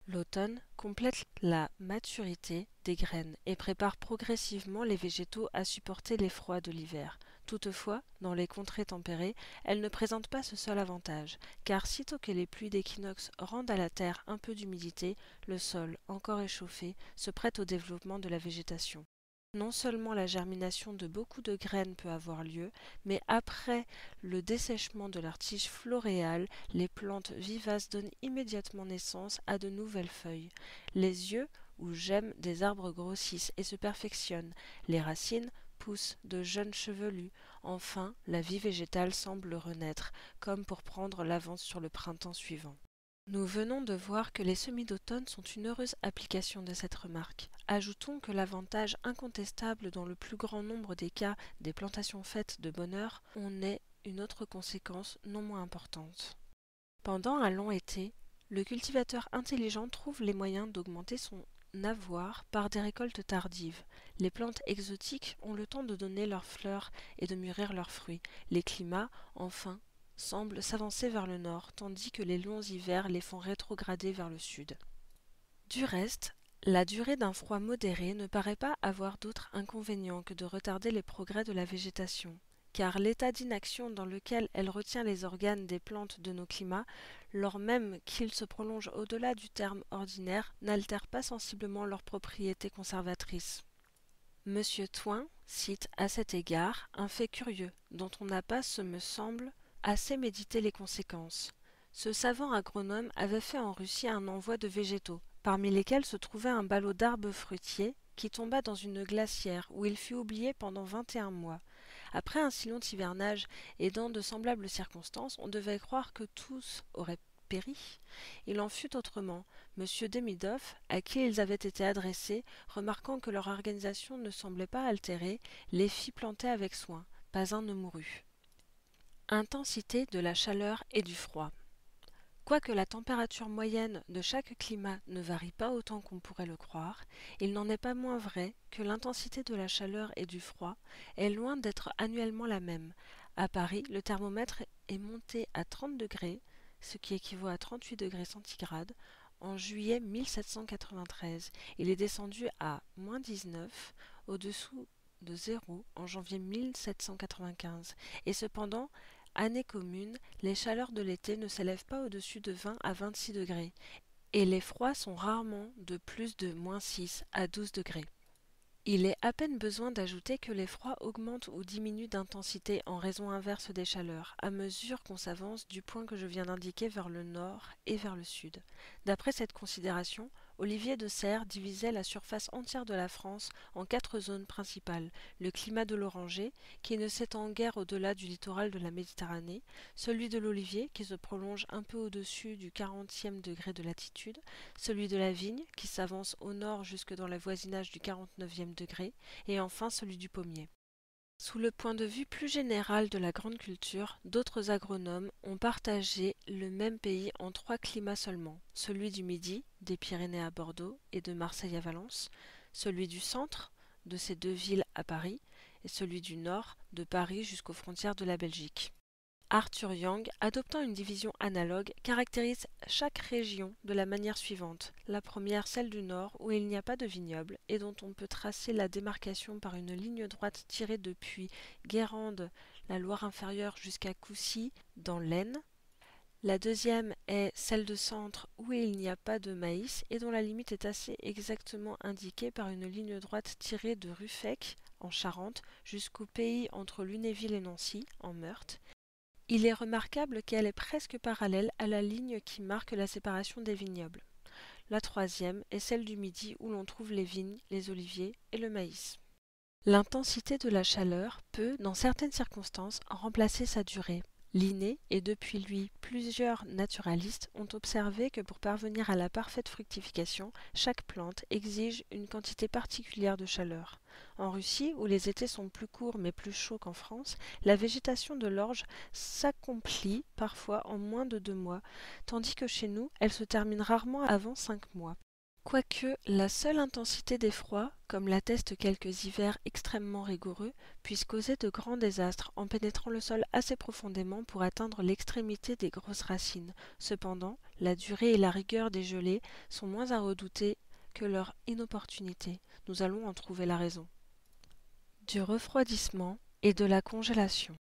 [SPEAKER 1] L'automne complète la maturité des graines et prépare progressivement les végétaux à supporter les froids de l'hiver. Toutefois, dans les contrées tempérées, elle ne présente pas ce seul avantage, car sitôt que les pluies d'équinoxe rendent à la terre un peu d'humidité, le sol, encore échauffé, se prête au développement de la végétation. Non seulement la germination de beaucoup de graines peut avoir lieu, mais après le dessèchement de leurs tiges floréales, les plantes vivaces donnent immédiatement naissance à de nouvelles feuilles. Les yeux ou gemmes des arbres grossissent et se perfectionnent. Les racines poussent de jeunes chevelus. Enfin, la vie végétale semble renaître, comme pour prendre l'avance sur le printemps suivant. Nous venons de voir que les semis d'automne sont une heureuse application de cette remarque. Ajoutons que l'avantage incontestable dans le plus grand nombre des cas des plantations faites de bonne heure en est une autre conséquence non moins importante. Pendant un long été, le cultivateur intelligent trouve les moyens d'augmenter son avoir par des récoltes tardives. Les plantes exotiques ont le temps de donner leurs fleurs et de mûrir leurs fruits. Les climats, enfin, semblent s'avancer vers le nord, tandis que les longs hivers les font rétrograder vers le sud. Du reste, la durée d'un froid modéré ne paraît pas avoir d'autre inconvénient que de retarder les progrès de la végétation, car l'état d'inaction dans lequel elle retient les organes des plantes de nos climats, lors même qu'ils se prolongent au-delà du terme ordinaire, n'altère pas sensiblement leurs propriétés conservatrices. Monsieur Twain cite à cet égard un fait curieux, dont on n'a pas, ce me semble, assez médité les conséquences. Ce savant agronome avait fait en Russie un envoi de végétaux, parmi lesquels se trouvait un ballot d'arbres fruitiers qui tomba dans une glacière où il fut oublié pendant 21 mois. Après un si long hivernage et dans de semblables circonstances, on devait croire que tous auraient péri. Il en fut autrement. M. Demidoff, à qui ils avaient été adressés, remarquant que leur organisation ne semblait pas altérée, les fit planter avec soin. Pas un ne mourut. Intensité de la chaleur et du froid. Quoique la température moyenne de chaque climat ne varie pas autant qu'on pourrait le croire, il n'en est pas moins vrai que l'intensité de la chaleur et du froid est loin d'être annuellement la même. À Paris, le thermomètre est monté à 30 degrés, ce qui équivaut à 38 degrés centigrades, en juillet 1793. Il est descendu à -19, au-dessous de zéro, en janvier 1795. Et cependant, année commune, les chaleurs de l'été ne s'élèvent pas au-dessus de 20 à 26 degrés, et les froids sont rarement de plus de -6 à 12 degrés. Il est à peine besoin d'ajouter que les froids augmentent ou diminuent d'intensité en raison inverse des chaleurs, à mesure qu'on s'avance du point que je viens d'indiquer vers le nord et vers le sud. D'après cette considération, Olivier de Serres divisait la surface entière de la France en 4 zones principales: le climat de l'Oranger, qui ne s'étend guère au-delà du littoral de la Méditerranée, celui de l'Olivier, qui se prolonge un peu au-dessus du 40e degré de latitude, celui de la Vigne, qui s'avance au nord jusque dans le voisinage du 49e degré, et enfin celui du pommier. Sous le point de vue plus général de la grande culture, d'autres agronomes ont partagé le même pays en 3 climats seulement: celui du Midi, des Pyrénées à Bordeaux et de Marseille à Valence, celui du centre, de ces 2 villes à Paris, et celui du nord, de Paris jusqu'aux frontières de la Belgique. Arthur Young, adoptant une division analogue, caractérise chaque région de la manière suivante. La première, celle du nord, où il n'y a pas de vignobles, et dont on peut tracer la démarcation par une ligne droite tirée depuis Guérande, la Loire inférieure, jusqu'à Coucy, dans l'Aisne. La deuxième est celle de centre, où il n'y a pas de maïs, et dont la limite est assez exactement indiquée par une ligne droite tirée de Ruffec, en Charente, jusqu'au pays entre Lunéville et Nancy, en Meurthe. Il est remarquable qu'elle est presque parallèle à la ligne qui marque la séparation des vignobles. La troisième est celle du Midi, où l'on trouve les vignes, les oliviers et le maïs. L'intensité de la chaleur peut, dans certaines circonstances, remplacer sa durée. Linné et depuis lui plusieurs naturalistes ont observé que pour parvenir à la parfaite fructification, chaque plante exige une quantité particulière de chaleur. En Russie, où les étés sont plus courts mais plus chauds qu'en France, la végétation de l'orge s'accomplit parfois en moins de 2 mois, tandis que chez nous, elle se termine rarement avant 5 mois. Quoique la seule intensité des froids, comme l'attestent quelques hivers extrêmement rigoureux, puisse causer de grands désastres en pénétrant le sol assez profondément pour atteindre l'extrémité des grosses racines, cependant, la durée et la rigueur des gelées sont moins à redouter que leur inopportunité. Nous allons en trouver la raison. Du refroidissement et de la congélation.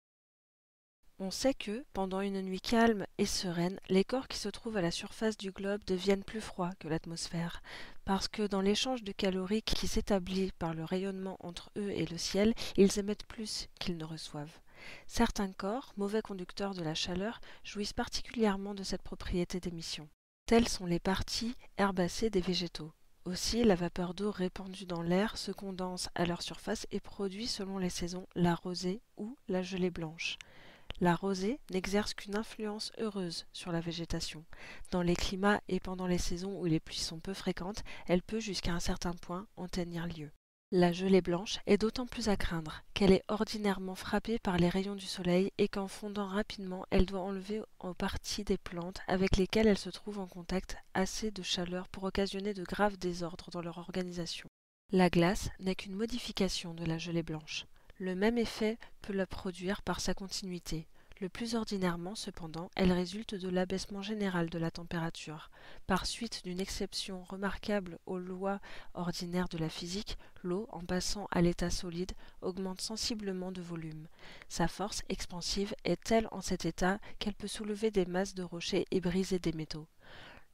[SPEAKER 1] On sait que, pendant une nuit calme et sereine, les corps qui se trouvent à la surface du globe deviennent plus froids que l'atmosphère, parce que dans l'échange de calories qui s'établit par le rayonnement entre eux et le ciel, ils émettent plus qu'ils ne reçoivent. Certains corps, mauvais conducteurs de la chaleur, jouissent particulièrement de cette propriété d'émission. Telles sont les parties herbacées des végétaux. Aussi, la vapeur d'eau répandue dans l'air se condense à leur surface et produit, selon les saisons, la rosée ou la gelée blanche. La rosée n'exerce qu'une influence heureuse sur la végétation. Dans les climats et pendant les saisons où les pluies sont peu fréquentes, elle peut jusqu'à un certain point en tenir lieu. La gelée blanche est d'autant plus à craindre qu'elle est ordinairement frappée par les rayons du soleil et qu'en fondant rapidement, elle doit enlever en partie des plantes avec lesquelles elle se trouve en contact assez de chaleur pour occasionner de graves désordres dans leur organisation. La glace n'est qu'une modification de la gelée blanche. Le même effet peut la produire par sa continuité. Le plus ordinairement, cependant, elle résulte de l'abaissement général de la température. Par suite d'une exception remarquable aux lois ordinaires de la physique, l'eau, en passant à l'état solide, augmente sensiblement de volume. Sa force expansive est telle en cet état qu'elle peut soulever des masses de rochers et briser des métaux.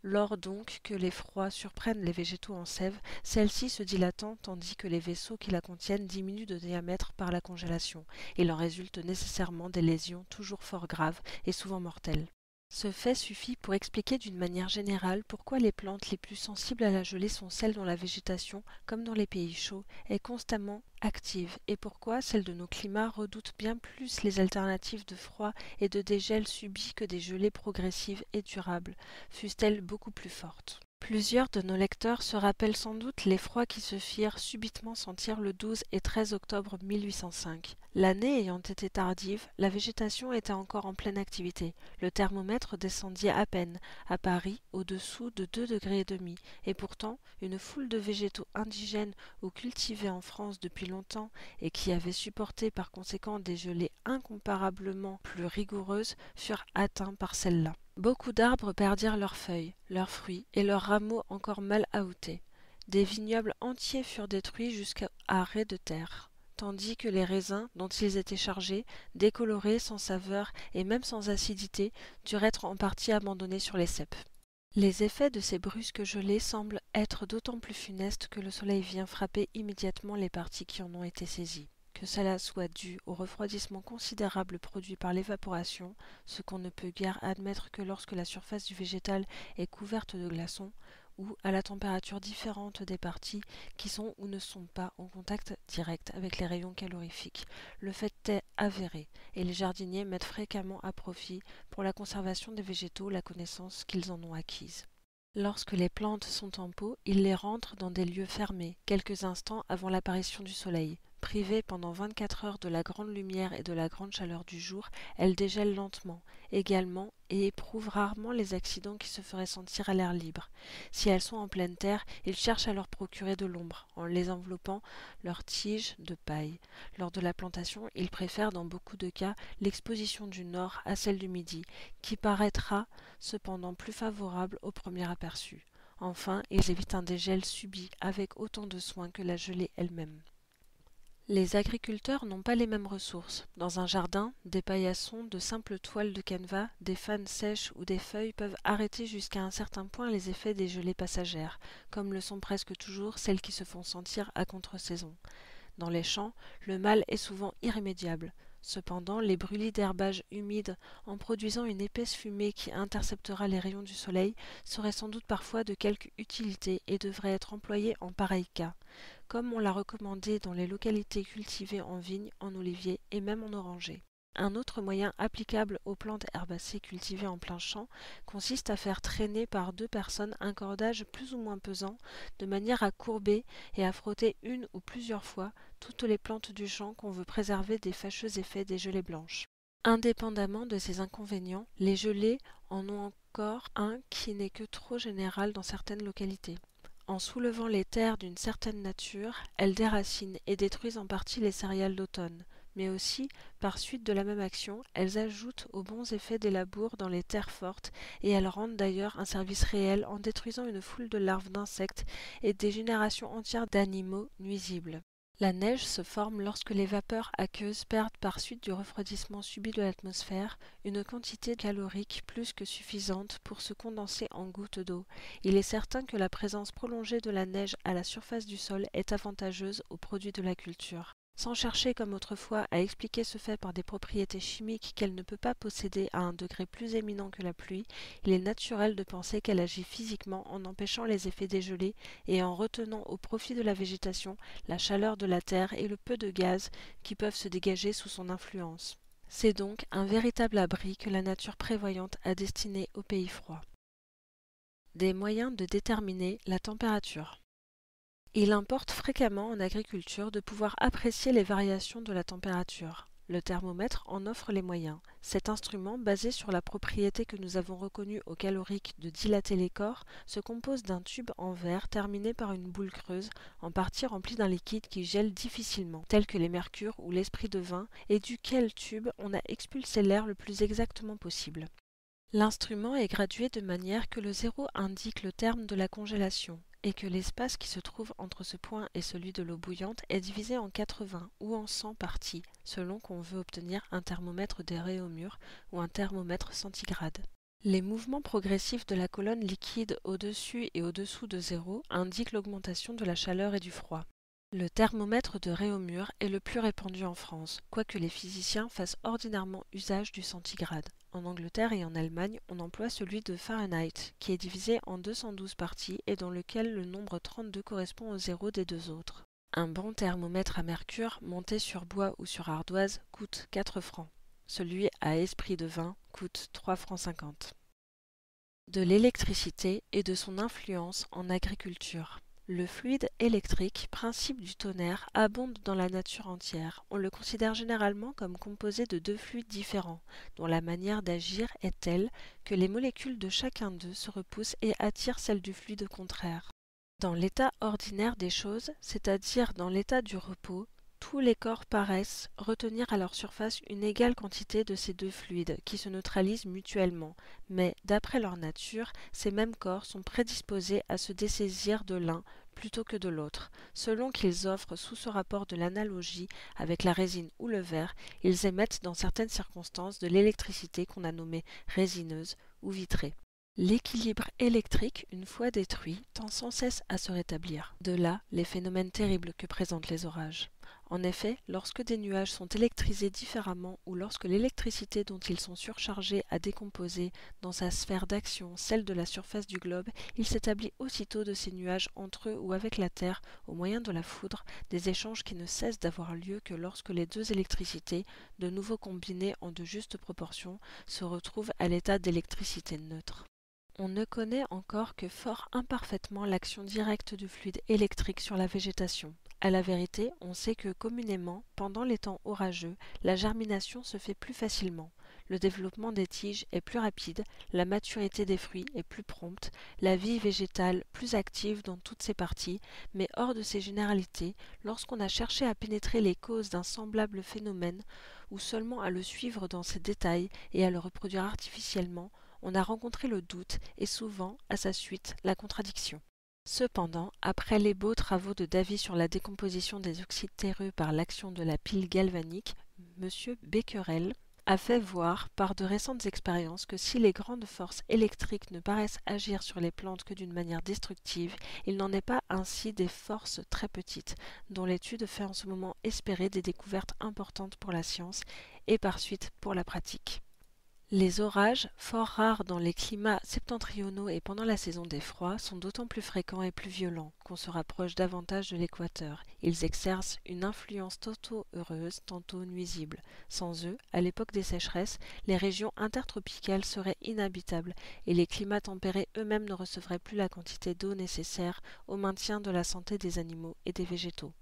[SPEAKER 1] Lors donc que les froids surprennent les végétaux en sève, celle-ci se dilatant tandis que les vaisseaux qui la contiennent diminuent de diamètre par la congélation. Il en résulte nécessairement des lésions toujours fort graves et souvent mortelles. Ce fait suffit pour expliquer d'une manière générale pourquoi les plantes les plus sensibles à la gelée sont celles dont la végétation, comme dans les pays chauds, est constamment active et pourquoi celles de nos climats redoutent bien plus les alternatives de froid et de dégel subis que des gelées progressives et durables, fussent-elles beaucoup plus fortes. Plusieurs de nos lecteurs se rappellent sans doute les froids qui se firent subitement sentir le 12 et 13 octobre 1805. L'année ayant été tardive, la végétation était encore en pleine activité. Le thermomètre descendit à peine, à Paris, au-dessous de 2,5 degrés, et pourtant, une foule de végétaux indigènes ou cultivés en France depuis longtemps et qui avaient supporté par conséquent des gelées incomparablement plus rigoureuses furent atteints par celle-là. Beaucoup d'arbres perdirent leurs feuilles, leurs fruits et leurs rameaux encore mal aoutés. Des vignobles entiers furent détruits jusqu'à rais de terre, tandis que les raisins dont ils étaient chargés, décolorés, sans saveur et même sans acidité, durent être en partie abandonnés sur les ceps. Les effets de ces brusques gelées semblent être d'autant plus funestes que le soleil vient frapper immédiatement les parties qui en ont été saisies. Que cela soit dû au refroidissement considérable produit par l'évaporation, ce qu'on ne peut guère admettre que lorsque la surface du végétal est couverte de glaçons, ou à la température différente des parties qui sont ou ne sont pas en contact direct avec les rayons calorifiques. Le fait est avéré, et les jardiniers mettent fréquemment à profit pour la conservation des végétaux la connaissance qu'ils en ont acquise. Lorsque les plantes sont en pot, ils les rentrent dans des lieux fermés, quelques instants avant l'apparition du soleil. Privées pendant 24 heures de la grande lumière et de la grande chaleur du jour, elles dégèlent lentement, également, et éprouvent rarement les accidents qui se feraient sentir à l'air libre. Si elles sont en pleine terre, ils cherchent à leur procurer de l'ombre, en les enveloppant leurs tiges de paille. Lors de la plantation, ils préfèrent dans beaucoup de cas l'exposition du nord à celle du midi, qui paraîtra cependant plus favorable au premier aperçu. Enfin, ils évitent un dégel subi avec autant de soin que la gelée elle-même. Les agriculteurs n'ont pas les mêmes ressources. Dans un jardin, des paillassons, de simples toiles de canevas, des fanes sèches ou des feuilles peuvent arrêter jusqu'à un certain point les effets des gelées passagères, comme le sont presque toujours celles qui se font sentir à contre-saison. Dans les champs, le mal est souvent irrémédiable. Cependant, les brûlis d'herbage humide, en produisant une épaisse fumée qui interceptera les rayons du soleil, seraient sans doute parfois de quelque utilité et devraient être employés en pareil cas, comme on l'a recommandé dans les localités cultivées en vignes, en oliviers et même en orangers. Un autre moyen applicable aux plantes herbacées cultivées en plein champ consiste à faire traîner par deux personnes un cordage plus ou moins pesant, de manière à courber et à frotter une ou plusieurs fois toutes les plantes du champ qu'on veut préserver des fâcheux effets des gelées blanches. Indépendamment de ces inconvénients, les gelées en ont encore un qui n'est que trop général dans certaines localités. En soulevant les terres d'une certaine nature, elles déracinent et détruisent en partie les céréales d'automne. Mais aussi, par suite de la même action, elles ajoutent aux bons effets des labours dans les terres fortes et elles rendent d'ailleurs un service réel en détruisant une foule de larves d'insectes et des générations entières d'animaux nuisibles. La neige se forme lorsque les vapeurs aqueuses perdent par suite du refroidissement subi de l'atmosphère une quantité calorique plus que suffisante pour se condenser en gouttes d'eau. Il est certain que la présence prolongée de la neige à la surface du sol est avantageuse aux produits de la culture. Sans chercher comme autrefois à expliquer ce fait par des propriétés chimiques qu'elle ne peut pas posséder à un degré plus éminent que la pluie, il est naturel de penser qu'elle agit physiquement en empêchant les effets des gelées et en retenant au profit de la végétation la chaleur de la terre et le peu de gaz qui peuvent se dégager sous son influence. C'est donc un véritable abri que la nature prévoyante a destiné aux pays froids. Des moyens de déterminer la température. Il importe fréquemment en agriculture de pouvoir apprécier les variations de la température. Le thermomètre en offre les moyens. Cet instrument, basé sur la propriété que nous avons reconnue au calorique de dilater les corps, se compose d'un tube en verre terminé par une boule creuse, en partie remplie d'un liquide qui gèle difficilement, tel que les mercures ou l'esprit de vin, et duquel tube on a expulsé l'air le plus exactement possible. L'instrument est gradué de manière que le zéro indique le terme de la congélation et que l'espace qui se trouve entre ce point et celui de l'eau bouillante est divisé en 80 ou en 100 parties, selon qu'on veut obtenir un thermomètre des Réaumur ou un thermomètre centigrade. Les mouvements progressifs de la colonne liquide au-dessus et au-dessous de zéro indiquent l'augmentation de la chaleur et du froid. Le thermomètre de Réaumur est le plus répandu en France, quoique les physiciens fassent ordinairement usage du centigrade. En Angleterre et en Allemagne, on emploie celui de Fahrenheit, qui est divisé en 212 parties et dans lequel le nombre 32 correspond au zéro des deux autres. Un bon thermomètre à mercure, monté sur bois ou sur ardoise, coûte 4 francs. Celui à esprit de vin coûte 3 francs 50. De l'électricité et de son influence en agriculture. Le fluide électrique, principe du tonnerre, abonde dans la nature entière. On le considère généralement comme composé de deux fluides différents, dont la manière d'agir est telle que les molécules de chacun d'eux se repoussent et attirent celles du fluide contraire. Dans l'état ordinaire des choses, c'est-à-dire dans l'état du repos, tous les corps paraissent retenir à leur surface une égale quantité de ces deux fluides qui se neutralisent mutuellement, mais d'après leur nature, ces mêmes corps sont prédisposés à se dessaisir de l'un plutôt que de l'autre. Selon qu'ils offrent sous ce rapport de l'analogie avec la résine ou le verre, ils émettent dans certaines circonstances de l'électricité qu'on a nommée résineuse ou vitrée. L'équilibre électrique, une fois détruit, tend sans cesse à se rétablir. De là, les phénomènes terribles que présentent les orages. En effet, lorsque des nuages sont électrisés différemment ou lorsque l'électricité dont ils sont surchargés a décomposé dans sa sphère d'action celle de la surface du globe, il s'établit aussitôt de ces nuages entre eux ou avec la Terre, au moyen de la foudre, des échanges qui ne cessent d'avoir lieu que lorsque les deux électricités, de nouveau combinées en de justes proportions, se retrouvent à l'état d'électricité neutre. On ne connaît encore que fort imparfaitement l'action directe du fluide électrique sur la végétation. À la vérité, on sait que communément, pendant les temps orageux, la germination se fait plus facilement, le développement des tiges est plus rapide, la maturité des fruits est plus prompte, la vie végétale plus active dans toutes ses parties, mais hors de ces généralités, lorsqu'on a cherché à pénétrer les causes d'un semblable phénomène, ou seulement à le suivre dans ses détails et à le reproduire artificiellement, on a rencontré le doute et souvent, à sa suite, la contradiction. Cependant, après les beaux travaux de Davy sur la décomposition des oxydes terreux par l'action de la pile galvanique, M. Becquerel a fait voir par de récentes expériences que si les grandes forces électriques ne paraissent agir sur les plantes que d'une manière destructive, il n'en est pas ainsi des forces très petites, dont l'étude fait en ce moment espérer des découvertes importantes pour la science et par suite pour la pratique. Les orages, fort rares dans les climats septentrionaux et pendant la saison des froids, sont d'autant plus fréquents et plus violents qu'on se rapproche davantage de l'équateur. Ils exercent une influence tantôt heureuse, tantôt nuisible. Sans eux, à l'époque des sécheresses, les régions intertropicales seraient inhabitables et les climats tempérés eux-mêmes ne recevraient plus la quantité d'eau nécessaire au maintien de la santé des animaux et des végétaux.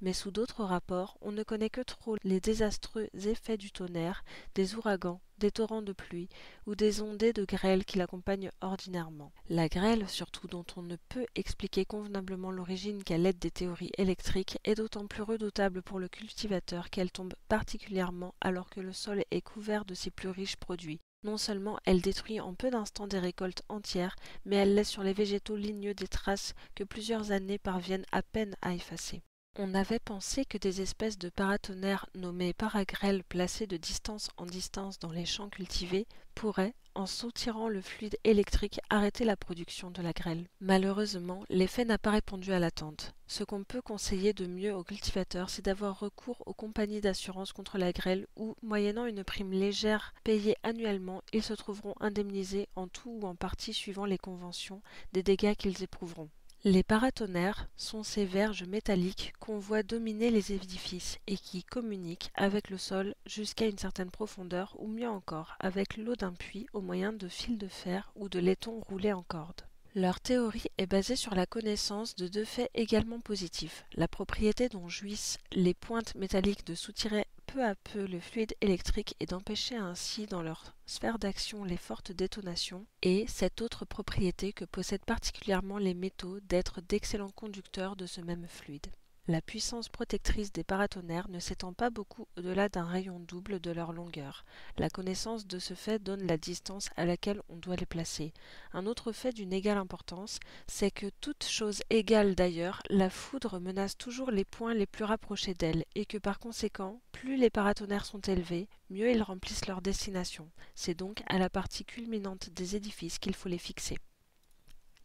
[SPEAKER 1] Mais sous d'autres rapports, on ne connaît que trop les désastreux effets du tonnerre, des ouragans, des torrents de pluie ou des ondées de grêle qui l'accompagnent ordinairement. La grêle, surtout dont on ne peut expliquer convenablement l'origine qu'à l'aide des théories électriques, est d'autant plus redoutable pour le cultivateur qu'elle tombe particulièrement alors que le sol est couvert de ses plus riches produits. Non seulement elle détruit en peu d'instants des récoltes entières, mais elle laisse sur les végétaux ligneux des traces que plusieurs années parviennent à peine à effacer. On avait pensé que des espèces de paratonnerres nommées paragrêles placées de distance en distance dans les champs cultivés pourraient, en soutirant le fluide électrique, arrêter la production de la grêle. Malheureusement, l'effet n'a pas répondu à l'attente. Ce qu'on peut conseiller de mieux aux cultivateurs, c'est d'avoir recours aux compagnies d'assurance contre la grêle où, moyennant une prime légère payée annuellement, ils se trouveront indemnisés en tout ou en partie suivant les conventions des dégâts qu'ils éprouveront. Les paratonnerres sont ces verges métalliques qu'on voit dominer les édifices et qui communiquent avec le sol jusqu'à une certaine profondeur ou mieux encore avec l'eau d'un puits au moyen de fils de fer ou de laiton roulés en corde. Leur théorie est basée sur la connaissance de deux faits également positifs, la propriété dont jouissent les pointes métalliques de soutirer peu à peu le fluide électrique et d'empêcher ainsi dans leur sphère d'action les fortes détonations, et cette autre propriété que possèdent particulièrement les métaux d'être d'excellents conducteurs de ce même fluide. La puissance protectrice des paratonnerres ne s'étend pas beaucoup au-delà d'un rayon double de leur longueur. La connaissance de ce fait donne la distance à laquelle on doit les placer. Un autre fait d'une égale importance, c'est que, toute chose égale d'ailleurs, la foudre menace toujours les points les plus rapprochés d'elle, et que par conséquent, plus les paratonnerres sont élevés, mieux ils remplissent leur destination. C'est donc à la partie culminante des édifices qu'il faut les fixer.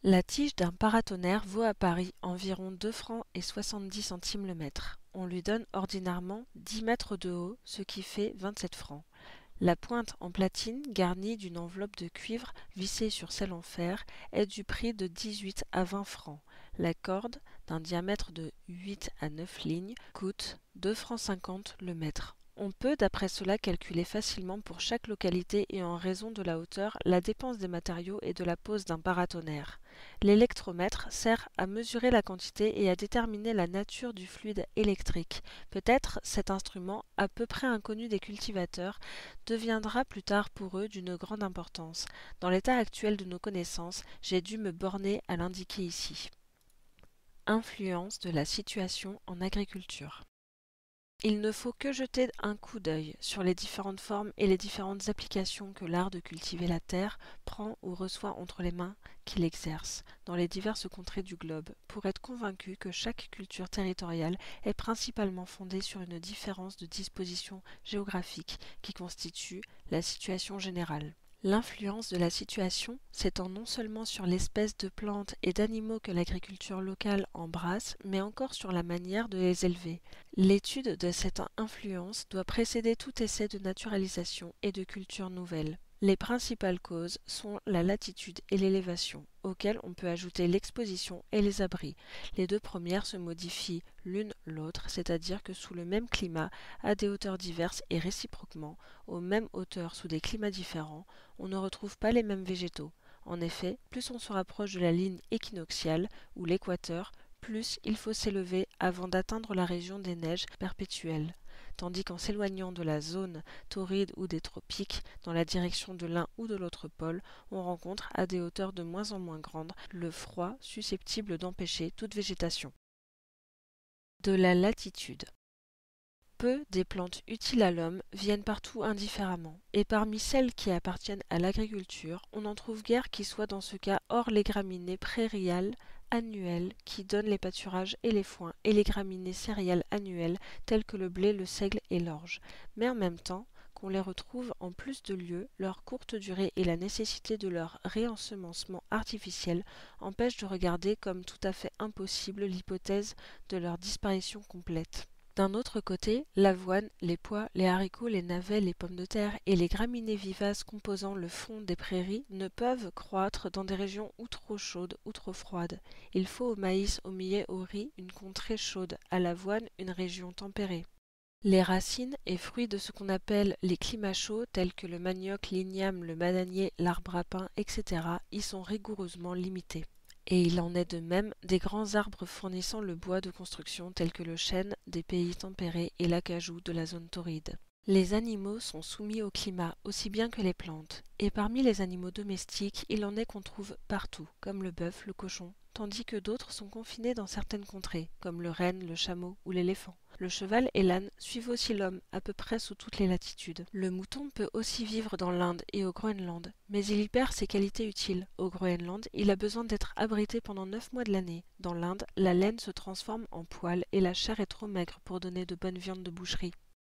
[SPEAKER 1] La tige d'un paratonnerre vaut à Paris environ 2 francs et 70 centimes le mètre. On lui donne ordinairement 10 mètres de haut, ce qui fait 27 francs. La pointe en platine, garnie d'une enveloppe de cuivre vissée sur celle en fer, est du prix de 18 à 20 francs. La corde, d'un diamètre de 8 à 9 lignes, coûte 2 francs 50 le mètre. On peut d'après cela calculer facilement pour chaque localité et en raison de la hauteur la dépense des matériaux et de la pose d'un paratonnerre. L'électromètre sert à mesurer la quantité et à déterminer la nature du fluide électrique. Peut-être cet instrument, à peu près inconnu des cultivateurs, deviendra plus tard pour eux d'une grande importance. Dans l'état actuel de nos connaissances, j'ai dû me borner à l'indiquer ici. Influence de la situation en agriculture. Il ne faut que jeter un coup d'œil sur les différentes formes et les différentes applications que l'art de cultiver la terre prend ou reçoit entre les mains qu'il exerce dans les diverses contrées du globe pour être convaincu que chaque culture territoriale est principalement fondée sur une différence de disposition géographique qui constitue la situation générale. L'influence de la situation s'étend non seulement sur l'espèce de plantes et d'animaux que l'agriculture locale embrasse, mais encore sur la manière de les élever. L'étude de cette influence doit précéder tout essai de naturalisation et de culture nouvelle. Les principales causes sont la latitude et l'élévation, auxquelles on peut ajouter l'exposition et les abris. Les deux premières se modifient l'une l'autre, c'est-à-dire que sous le même climat, à des hauteurs diverses et réciproquement, aux mêmes hauteurs sous des climats différents, on ne retrouve pas les mêmes végétaux. En effet, plus on se rapproche de la ligne équinoxiale, ou l'équateur, plus il faut s'élever avant d'atteindre la région des neiges perpétuelles. Tandis qu'en s'éloignant de la zone torride ou des tropiques, dans la direction de l'un ou de l'autre pôle, on rencontre à des hauteurs de moins en moins grandes le froid susceptible d'empêcher toute végétation. De la latitude. Peu des plantes utiles à l'homme viennent partout indifféremment, et parmi celles qui appartiennent à l'agriculture, on n'en trouve guère qui soient dans ce cas hors les graminées prairiales annuelles qui donnent les pâturages et les foins, et les graminées céréales annuelles telles que le blé, le seigle et l'orge. Mais en même temps, qu'on les retrouve en plus de lieux, leur courte durée et la nécessité de leur réensemencement artificiel empêchent de regarder comme tout à fait impossible l'hypothèse de leur disparition complète. D'un autre côté, l'avoine, les pois, les haricots, les navets, les pommes de terre et les graminées vivaces composant le fond des prairies ne peuvent croître dans des régions ou trop chaudes ou trop froides. Il faut au maïs, au millet, au riz une contrée chaude, à l'avoine une région tempérée. Les racines et fruits de ce qu'on appelle les climats chauds tels que le manioc, l'igname, le bananier, l'arbre à pain, etc. y sont rigoureusement limités. Et il en est de même des grands arbres fournissant le bois de construction tels que le chêne des pays tempérés et l'acajou de la zone torride. Les animaux sont soumis au climat aussi bien que les plantes, et parmi les animaux domestiques, il en est qu'on trouve partout, comme le bœuf, le cochon, tandis que d'autres sont confinés dans certaines contrées, comme le renne, le chameau ou l'éléphant. Le cheval et l'âne suivent aussi l'homme à peu près sous toutes les latitudes. Le mouton peut aussi vivre dans l'Inde et au Groenland, mais il y perd ses qualités utiles. Au Groenland, il a besoin d'être abrité pendant 9 mois de l'année. Dans l'Inde, la laine se transforme en poil et la chair est trop maigre pour donner de bonnes viandes de boucherie.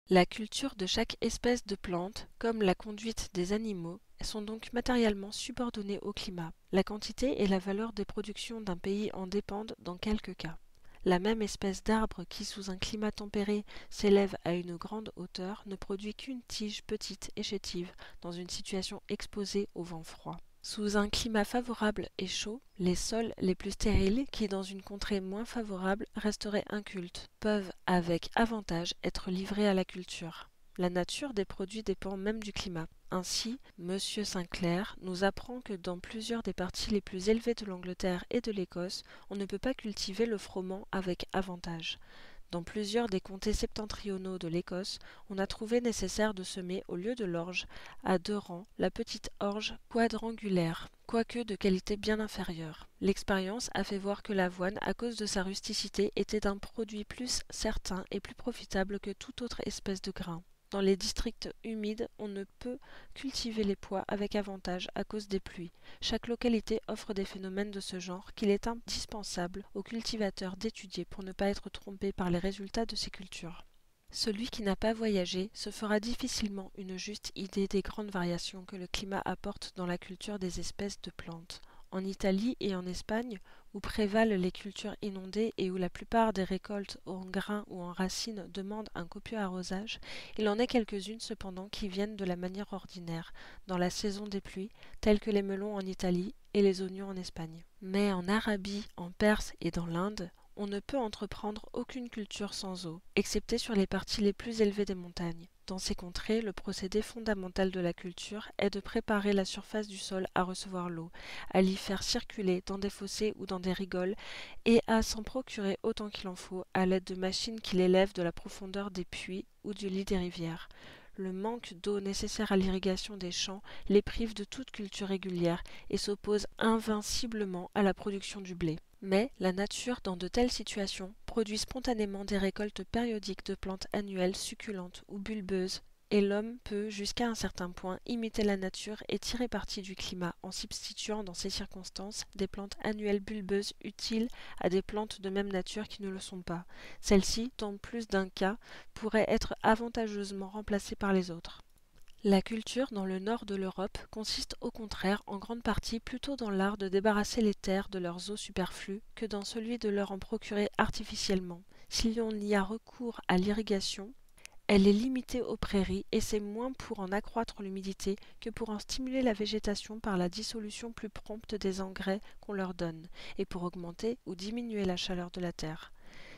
[SPEAKER 1] La culture de chaque espèce de plante, comme la conduite des animaux, sont donc matériellement subordonnées au climat. La quantité et la valeur des productions d'un pays en dépendent dans quelques cas. La même espèce d'arbre qui, sous un climat tempéré, s'élève à une grande hauteur, ne produit qu'une tige petite et chétive, dans une situation exposée au vent froid. Sous un climat favorable et chaud, les sols les plus stériles, qui dans une contrée moins favorable resteraient incultes, peuvent avec avantage être livrés à la culture. La nature des produits dépend même du climat. Ainsi, M. Sinclair nous apprend que dans plusieurs des parties les plus élevées de l'Angleterre et de l'Écosse, on ne peut pas cultiver le froment avec avantage. Dans plusieurs des comtés septentrionaux de l'Écosse, on a trouvé nécessaire de semer, au lieu de l'orge, à 2 rangs, la petite orge quadrangulaire, quoique de qualité bien inférieure. L'expérience a fait voir que l'avoine, à cause de sa rusticité, était un produit plus certain et plus profitable que toute autre espèce de grain. Dans les districts humides, on ne peut cultiver les pois avec avantage à cause des pluies. Chaque localité offre des phénomènes de ce genre qu'il est indispensable aux cultivateurs d'étudier pour ne pas être trompé par les résultats de ces cultures. Celui qui n'a pas voyagé se fera difficilement une juste idée des grandes variations que le climat apporte dans la culture des espèces de plantes. En Italie et en Espagne, où prévalent les cultures inondées et où la plupart des récoltes en grains ou en racines demandent un copieux arrosage, il en est quelques-unes cependant qui viennent de la manière ordinaire, dans la saison des pluies, telles que les melons en Italie et les oignons en Espagne. Mais en Arabie, en Perse et dans l'Inde, on ne peut entreprendre aucune culture sans eau, excepté sur les parties les plus élevées des montagnes. Dans ces contrées, le procédé fondamental de la culture est de préparer la surface du sol à recevoir l'eau, à l'y faire circuler dans des fossés ou dans des rigoles, et à s'en procurer autant qu'il en faut à l'aide de machines qui l'élèvent de la profondeur des puits ou du lit des rivières. Le manque d'eau nécessaire à l'irrigation des champs les prive de toute culture régulière et s'oppose invinciblement à la production du blé. Mais la nature, dans de telles situations, produit spontanément des récoltes périodiques de plantes annuelles succulentes ou bulbeuses, et l'homme peut, jusqu'à un certain point, imiter la nature et tirer parti du climat en substituant dans ces circonstances des plantes annuelles bulbeuses utiles à des plantes de même nature qui ne le sont pas. Celles-ci, dans plus d'un cas, pourraient être avantageusement remplacées par les autres. La culture dans le nord de l'Europe consiste au contraire en grande partie plutôt dans l'art de débarrasser les terres de leurs eaux superflues que dans celui de leur en procurer artificiellement. Si l'on y a recours à l'irrigation, elle est limitée aux prairies et c'est moins pour en accroître l'humidité que pour en stimuler la végétation par la dissolution plus prompte des engrais qu'on leur donne, et pour augmenter ou diminuer la chaleur de la terre.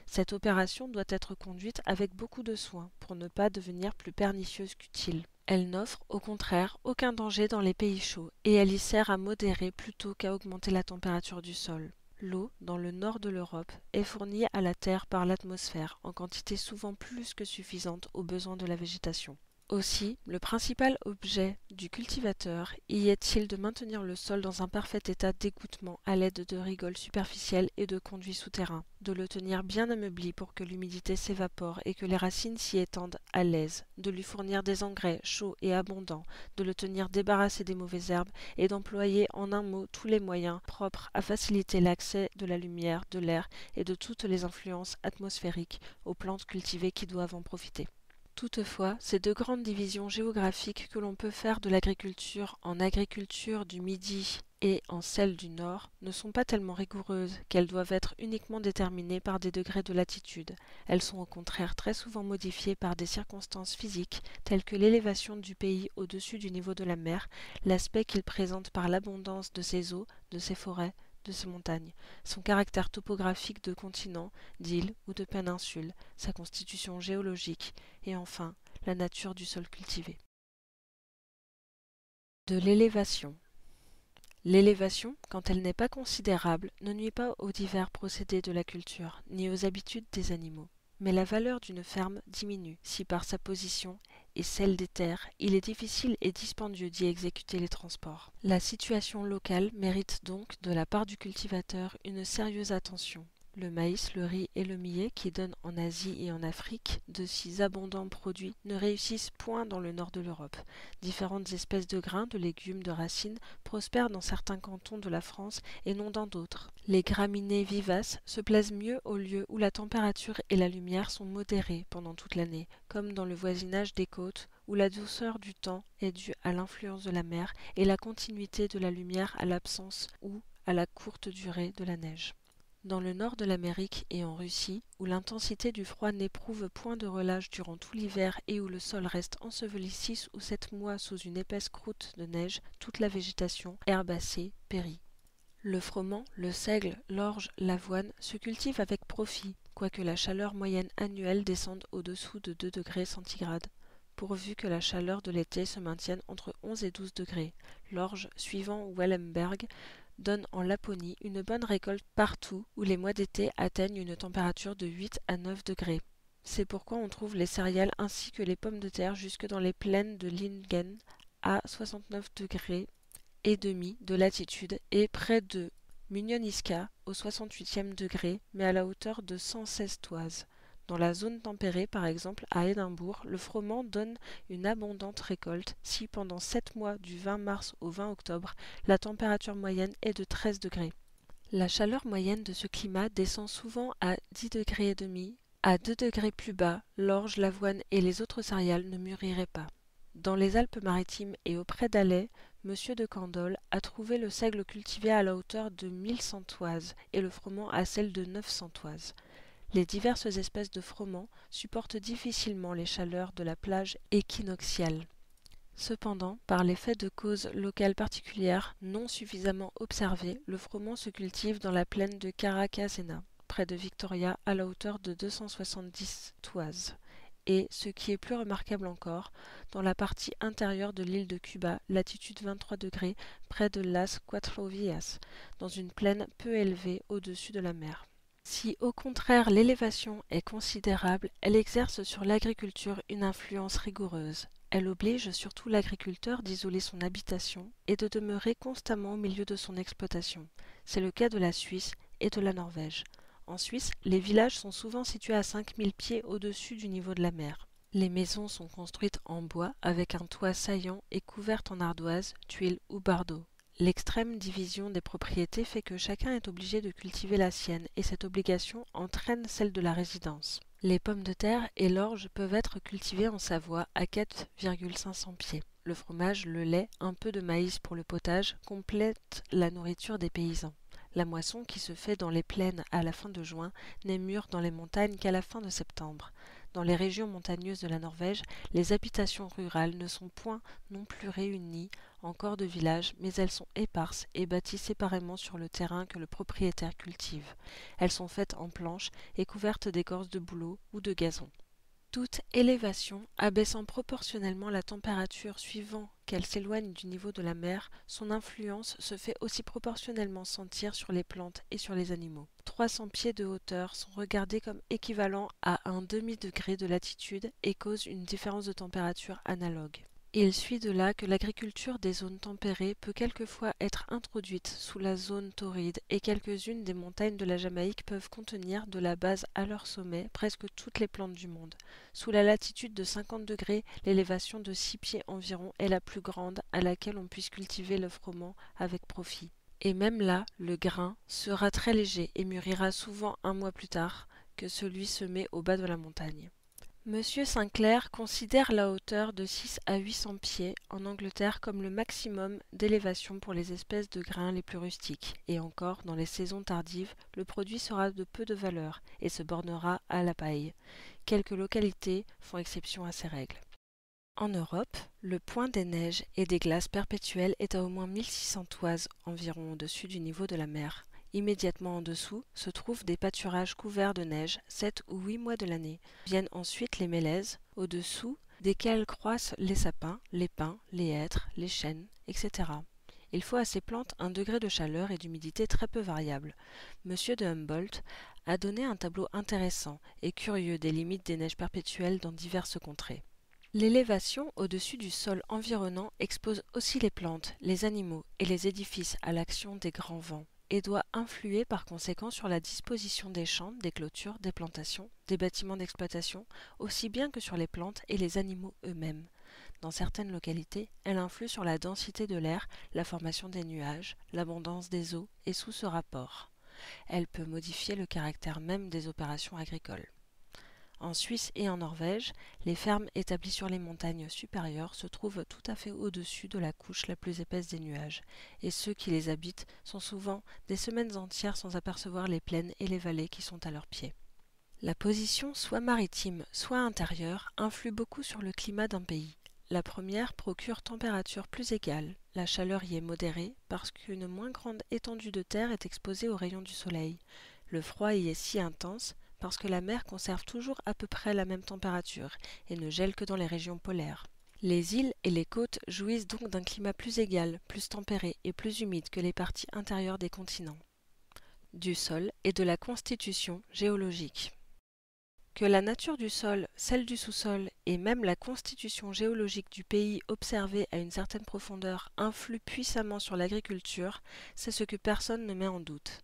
[SPEAKER 1] Cette opération doit être conduite avec beaucoup de soin pour ne pas devenir plus pernicieuse qu'utile. Elle n'offre, au contraire, aucun danger dans les pays chauds, et elle y sert à modérer plutôt qu'à augmenter la température du sol. L'eau, dans le nord de l'Europe, est fournie à la terre par l'atmosphère, en quantité souvent plus que suffisante aux besoins de la végétation. Aussi, le principal objet du cultivateur y est-il de maintenir le sol dans un parfait état d'égouttement à l'aide de rigoles superficielles et de conduits souterrains, de le tenir bien ameubli pour que l'humidité s'évapore et que les racines s'y étendent à l'aise, de lui fournir des engrais chauds et abondants, de le tenir débarrassé des mauvaises herbes et d'employer en un mot tous les moyens propres à faciliter l'accès de la lumière, de l'air et de toutes les influences atmosphériques aux plantes cultivées qui doivent en profiter. Toutefois, ces deux grandes divisions géographiques que l'on peut faire de l'agriculture en agriculture du Midi et en celle du Nord ne sont pas tellement rigoureuses qu'elles doivent être uniquement déterminées par des degrés de latitude. Elles sont au contraire très souvent modifiées par des circonstances physiques telles que l'élévation du pays au-dessus du niveau de la mer, l'aspect qu'il présente par l'abondance de ses eaux, de ses forêts, de ses montagnes, son caractère topographique de continent, d'île ou de péninsule, sa constitution géologique et enfin la nature du sol cultivé. De l'élévation. L'élévation, quand elle n'est pas considérable, ne nuit pas aux divers procédés de la culture, ni aux habitudes des animaux. Mais la valeur d'une ferme diminue si par sa position et celle des terres, il est difficile et dispendieux d'y exécuter les transports. La situation locale mérite donc de la part du cultivateur une sérieuse attention. Le maïs, le riz et le millet, qui donnent en Asie et en Afrique de si abondants produits, ne réussissent point dans le nord de l'Europe. Différentes espèces de grains, de légumes, de racines prospèrent dans certains cantons de la France et non dans d'autres. Les graminées vivaces se plaisent mieux aux lieux où la température et la lumière sont modérées pendant toute l'année, comme dans le voisinage des côtes, où la douceur du temps est due à l'influence de la mer et la continuité de la lumière à l'absence ou à la courte durée de la neige. Dans le nord de l'Amérique et en Russie, où l'intensité du froid n'éprouve point de relâche durant tout l'hiver et où le sol reste enseveli 6 ou 7 mois sous une épaisse croûte de neige, toute la végétation, herbacée, périt. Le froment, le seigle, l'orge, l'avoine se cultivent avec profit, quoique la chaleur moyenne annuelle descende au-dessous de 2 degrés centigrades, pourvu que la chaleur de l'été se maintienne entre 11 et 12 degrés. L'orge, suivant Wellenberg, donne en Laponie une bonne récolte partout où les mois d'été atteignent une température de 8 à 9 degrés. C'est pourquoi on trouve les céréales ainsi que les pommes de terre jusque dans les plaines de Lingen à 69 degrés et demi de latitude et près de Munionisca au 68e degré mais à la hauteur de 116 toises. Dans la zone tempérée, par exemple à Édimbourg, le froment donne une abondante récolte si pendant 7 mois du 20 mars au 20 octobre, la température moyenne est de 13 degrés. La chaleur moyenne de ce climat descend souvent à 10 degrés et demi. À 2 degrés plus bas, l'orge, l'avoine et les autres céréales ne mûriraient pas. Dans les Alpes-Maritimes et auprès d'Alais, Monsieur de Candolle a trouvé le seigle cultivé à la hauteur de 1100 toises et le froment à celle de 900 toises. Les diverses espèces de froment supportent difficilement les chaleurs de la plage équinoxiale. Cependant, par l'effet de causes locales particulières non suffisamment observées, le froment se cultive dans la plaine de Caracasena, près de Victoria, à la hauteur de 270 toises, et, ce qui est plus remarquable encore, dans la partie intérieure de l'île de Cuba, latitude 23 degrés, près de Las Cuatro Villas, dans une plaine peu élevée au-dessus de la mer. Si au contraire l'élévation est considérable, elle exerce sur l'agriculture une influence rigoureuse. Elle oblige surtout l'agriculteur d'isoler son habitation et de demeurer constamment au milieu de son exploitation. C'est le cas de la Suisse et de la Norvège. En Suisse, les villages sont souvent situés à 5000 pieds au-dessus du niveau de la mer. Les maisons sont construites en bois avec un toit saillant et couvertes en ardoise, tuiles ou bardeaux. L'extrême division des propriétés fait que chacun est obligé de cultiver la sienne et cette obligation entraîne celle de la résidence. Les pommes de terre et l'orge peuvent être cultivées en Savoie à 4,500 pieds. Le fromage, le lait, un peu de maïs pour le potage complètent la nourriture des paysans. La moisson qui se fait dans les plaines à la fin de juin n'est mûre dans les montagnes qu'à la fin de septembre. Dans les régions montagneuses de la Norvège, les habitations rurales ne sont point non plus réunies en corps de village, mais elles sont éparses et bâties séparément sur le terrain que le propriétaire cultive. Elles sont faites en planches et couvertes d'écorce de bouleau ou de gazon. Toute élévation abaissant proportionnellement la température suivant qu'elle s'éloigne du niveau de la mer, son influence se fait aussi proportionnellement sentir sur les plantes et sur les animaux. 300 pieds de hauteur sont regardés comme équivalents à un demi-degré de latitude et causent une différence de température analogue. Il suit de là que l'agriculture des zones tempérées peut quelquefois être introduite sous la zone torride et quelques-unes des montagnes de la Jamaïque peuvent contenir de la base à leur sommet presque toutes les plantes du monde. Sous la latitude de 50 degrés, l'élévation de 6 pieds environ est la plus grande à laquelle on puisse cultiver le froment avec profit. Et même là, le grain sera très léger et mûrira souvent un mois plus tard que celui semé au bas de la montagne. Monsieur Sinclair considère la hauteur de 6 à 800 pieds en Angleterre comme le maximum d'élévation pour les espèces de grains les plus rustiques, et encore, dans les saisons tardives, le produit sera de peu de valeur et se bornera à la paille. Quelques localités font exception à ces règles. En Europe, le point des neiges et des glaces perpétuelles est à au moins 1600 toises environ au-dessus du niveau de la mer. Immédiatement en dessous se trouvent des pâturages couverts de neige 7 ou 8 mois de l'année. Viennent ensuite les mélèzes, au-dessous desquels croissent les sapins, les pins, les hêtres, les chênes, etc. Il faut à ces plantes un degré de chaleur et d'humidité très peu variable. Monsieur de Humboldt a donné un tableau intéressant et curieux des limites des neiges perpétuelles dans diverses contrées. L'élévation au-dessus du sol environnant expose aussi les plantes, les animaux et les édifices à l'action des grands vents, et doit influer par conséquent sur la disposition des champs, des clôtures, des plantations, des bâtiments d'exploitation, aussi bien que sur les plantes et les animaux eux-mêmes. Dans certaines localités, elle influe sur la densité de l'air, la formation des nuages, l'abondance des eaux, et sous ce rapport, elle peut modifier le caractère même des opérations agricoles. En Suisse et en Norvège, les fermes établies sur les montagnes supérieures se trouvent tout à fait au-dessus de la couche la plus épaisse des nuages, et ceux qui les habitent sont souvent des semaines entières sans apercevoir les plaines et les vallées qui sont à leurs pieds. La position soit maritime, soit intérieure, influe beaucoup sur le climat d'un pays. La première procure température plus égale, la chaleur y est modérée parce qu'une moins grande étendue de terre est exposée aux rayons du soleil. Le froid y est si intense parce que la mer conserve toujours à peu près la même température et ne gèle que dans les régions polaires. Les îles et les côtes jouissent donc d'un climat plus égal, plus tempéré et plus humide que les parties intérieures des continents. Du sol et de la constitution géologique. Que la nature du sol, celle du sous-sol et même la constitution géologique du pays observée à une certaine profondeur influent puissamment sur l'agriculture, c'est ce que personne ne met en doute.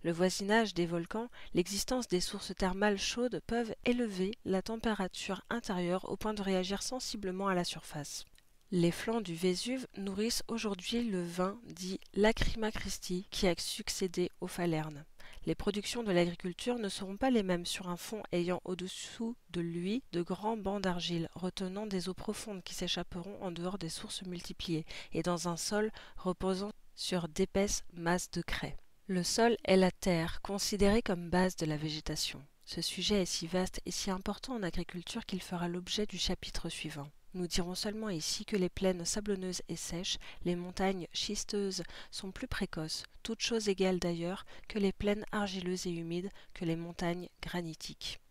[SPEAKER 1] Le voisinage des volcans, l'existence des sources thermales chaudes peuvent élever la température intérieure au point de réagir sensiblement à la surface. Les flancs du Vésuve nourrissent aujourd'hui le vin dit Lacryma Christi qui a succédé au Falerne. Les productions de l'agriculture ne seront pas les mêmes sur un fond ayant au-dessous de lui de grands bancs d'argile retenant des eaux profondes qui s'échapperont en dehors des sources multipliées et dans un sol reposant sur d'épaisses masses de craie. Le sol est la terre, considérée comme base de la végétation. Ce sujet est si vaste et si important en agriculture qu'il fera l'objet du chapitre suivant. Nous dirons seulement ici que les plaines sablonneuses et sèches, les montagnes schisteuses sont plus précoces, toutes choses égales d'ailleurs, que les plaines argileuses et humides, que les montagnes granitiques.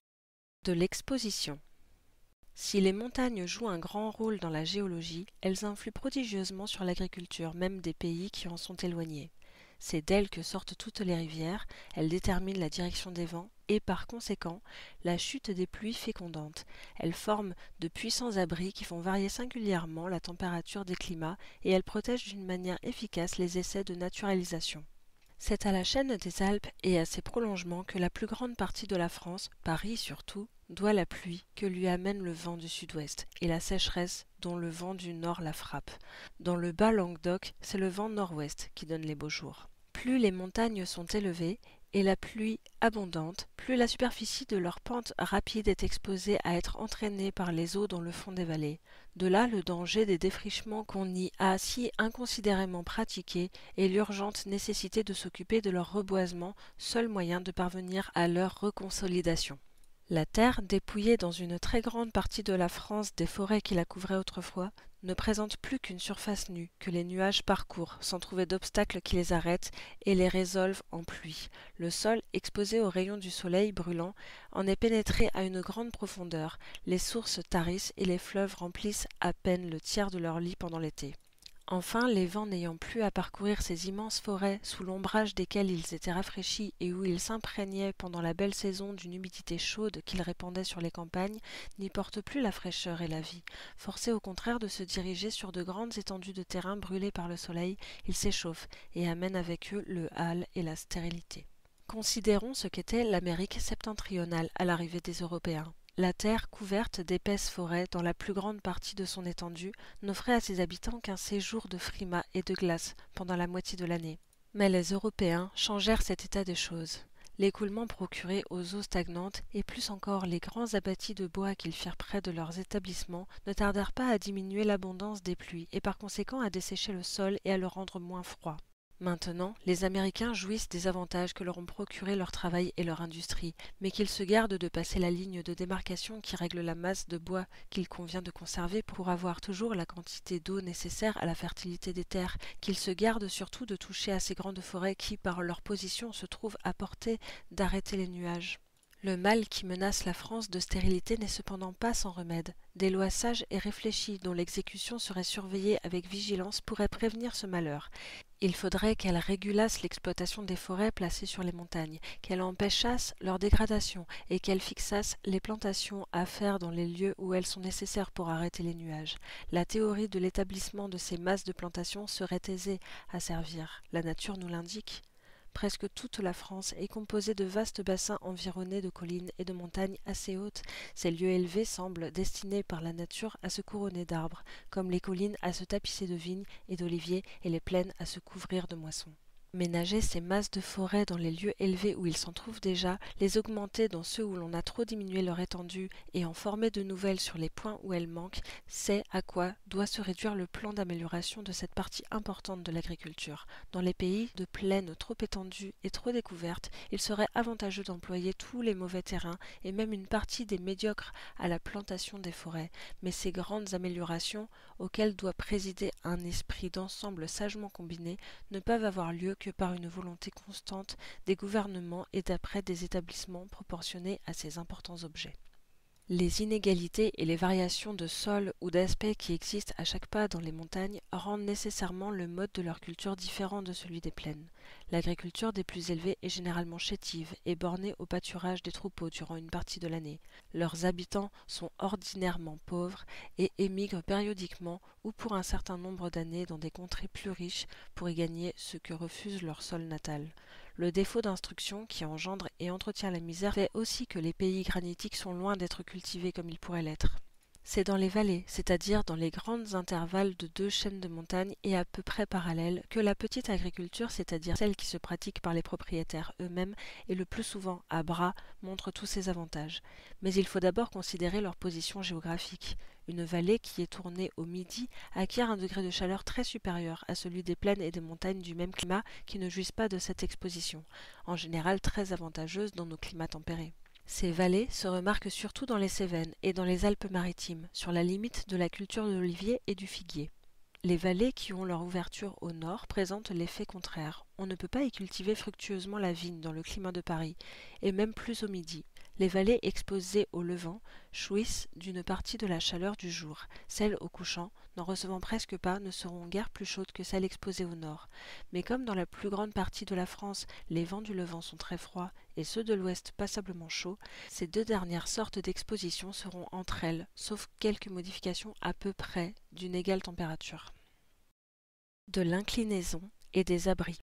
[SPEAKER 1] De l'exposition. Si les montagnes jouent un grand rôle dans la géologie, elles influent prodigieusement sur l'agriculture, même des pays qui en sont éloignés. C'est d'elles que sortent toutes les rivières, elles déterminent la direction des vents et, par conséquent, la chute des pluies fécondantes. Elles forment de puissants abris qui font varier singulièrement la température des climats et elles protègent d'une manière efficace les essais de naturalisation. C'est à la chaîne des Alpes et à ses prolongements que la plus grande partie de la France, Paris surtout, doit la pluie que lui amène le vent du sud-ouest et la sécheresse dont le vent du nord la frappe. Dans le bas Languedoc, c'est le vent nord-ouest qui donne les beaux jours. Plus les montagnes sont élevées et la pluie abondante, plus la superficie de leur pente rapide est exposée à être entraînée par les eaux dans le fond des vallées. De là le danger des défrichements qu'on y a si inconsidérément pratiqués et l'urgente nécessité de s'occuper de leur reboisement, seul moyen de parvenir à leur reconsolidation. La terre, dépouillée dans une très grande partie de la France des forêts qui la couvraient autrefois, ne présente plus qu'une surface nue que les nuages parcourent sans trouver d'obstacles qui les arrêtent et les résolvent en pluie. Le sol, exposé aux rayons du soleil brûlant, en est pénétré à une grande profondeur. Les sources tarissent et les fleuves remplissent à peine le tiers de leur lit pendant l'été. Enfin, les vents n'ayant plus à parcourir ces immenses forêts sous l'ombrage desquelles ils étaient rafraîchis et où ils s'imprégnaient pendant la belle saison d'une humidité chaude qu'ils répandaient sur les campagnes, n'y portent plus la fraîcheur et la vie. Forcés au contraire de se diriger sur de grandes étendues de terrain brûlées par le soleil, ils s'échauffent et amènent avec eux le hâle et la stérilité. Considérons ce qu'était l'Amérique septentrionale à l'arrivée des Européens. La terre, couverte d'épaisses forêts dans la plus grande partie de son étendue, n'offrait à ses habitants qu'un séjour de frimas et de glace pendant la moitié de l'année. Mais les Européens changèrent cet état des choses. L'écoulement procuré aux eaux stagnantes et plus encore les grands abatis de bois qu'ils firent près de leurs établissements ne tardèrent pas à diminuer l'abondance des pluies et par conséquent à dessécher le sol et à le rendre moins froid. Maintenant, les Américains jouissent des avantages que leur ont procurés leur travail et leur industrie, mais qu'ils se gardent de passer la ligne de démarcation qui règle la masse de bois qu'il convient de conserver pour avoir toujours la quantité d'eau nécessaire à la fertilité des terres, qu'ils se gardent surtout de toucher à ces grandes forêts qui, par leur position, se trouvent à portée d'arrêter les nuages. Le mal qui menace la France de stérilité n'est cependant pas sans remède. Des lois sages et réfléchies dont l'exécution serait surveillée avec vigilance pourraient prévenir ce malheur. Il faudrait qu'elles régulassent l'exploitation des forêts placées sur les montagnes, qu'elles empêchassent leur dégradation et qu'elles fixassent les plantations à faire dans les lieux où elles sont nécessaires pour arrêter les nuages. La théorie de l'établissement de ces masses de plantations serait aisée à servir. La nature nous l'indique. Presque toute la France est composée de vastes bassins environnés de collines et de montagnes assez hautes. Ces lieux élevés semblent destinés par la nature à se couronner d'arbres, comme les collines à se tapisser de vignes et d'oliviers et les plaines à se couvrir de moissons. Ménager ces masses de forêts dans les lieux élevés où ils s'en trouvent déjà, les augmenter dans ceux où l'on a trop diminué leur étendue et en former de nouvelles sur les points où elles manquent, c'est à quoi doit se réduire le plan d'amélioration de cette partie importante de l'agriculture. Dans les pays de plaines trop étendues et trop découvertes, il serait avantageux d'employer tous les mauvais terrains et même une partie des médiocres à la plantation des forêts. Mais ces grandes améliorations, auxquelles doit présider un esprit d'ensemble sagement combiné, ne peuvent avoir lieu que par une volonté constante des gouvernements et d'après des établissements proportionnés à ces importants objets. Les inégalités et les variations de sol ou d'aspect qui existent à chaque pas dans les montagnes rendent nécessairement le mode de leur culture différent de celui des plaines. L'agriculture des plus élevées est généralement chétive et bornée au pâturage des troupeaux durant une partie de l'année. Leurs habitants sont ordinairement pauvres et émigrent périodiquement ou pour un certain nombre d'années dans des contrées plus riches pour y gagner ce que refuse leur sol natal. Le défaut d'instruction qui engendre et entretient la misère fait aussi que les pays granitiques sont loin d'être cultivés comme ils pourraient l'être. C'est dans les vallées, c'est-à-dire dans les grands intervalles de deux chaînes de montagnes et à peu près parallèles, que la petite agriculture, c'est-à-dire celle qui se pratique par les propriétaires eux-mêmes et le plus souvent à bras, montre tous ses avantages. Mais il faut d'abord considérer leur position géographique. Une vallée qui est tournée au midi acquiert un degré de chaleur très supérieur à celui des plaines et des montagnes du même climat qui ne jouissent pas de cette exposition, en général très avantageuse dans nos climats tempérés. Ces vallées se remarquent surtout dans les Cévennes et dans les Alpes-Maritimes, sur la limite de la culture de l'olivier et du figuier. Les vallées qui ont leur ouverture au nord présentent l'effet contraire. On ne peut pas y cultiver fructueusement la vigne dans le climat de Paris, et même plus au midi. Les vallées exposées au levant jouissent d'une partie de la chaleur du jour. Celles au couchant, n'en recevant presque pas, ne seront guère plus chaudes que celles exposées au nord. Mais comme dans la plus grande partie de la France, les vents du levant sont très froids et ceux de l'ouest passablement chauds, ces deux dernières sortes d'exposition seront entre elles, sauf quelques modifications à peu près d'une égale température. De l'inclinaison et des abris.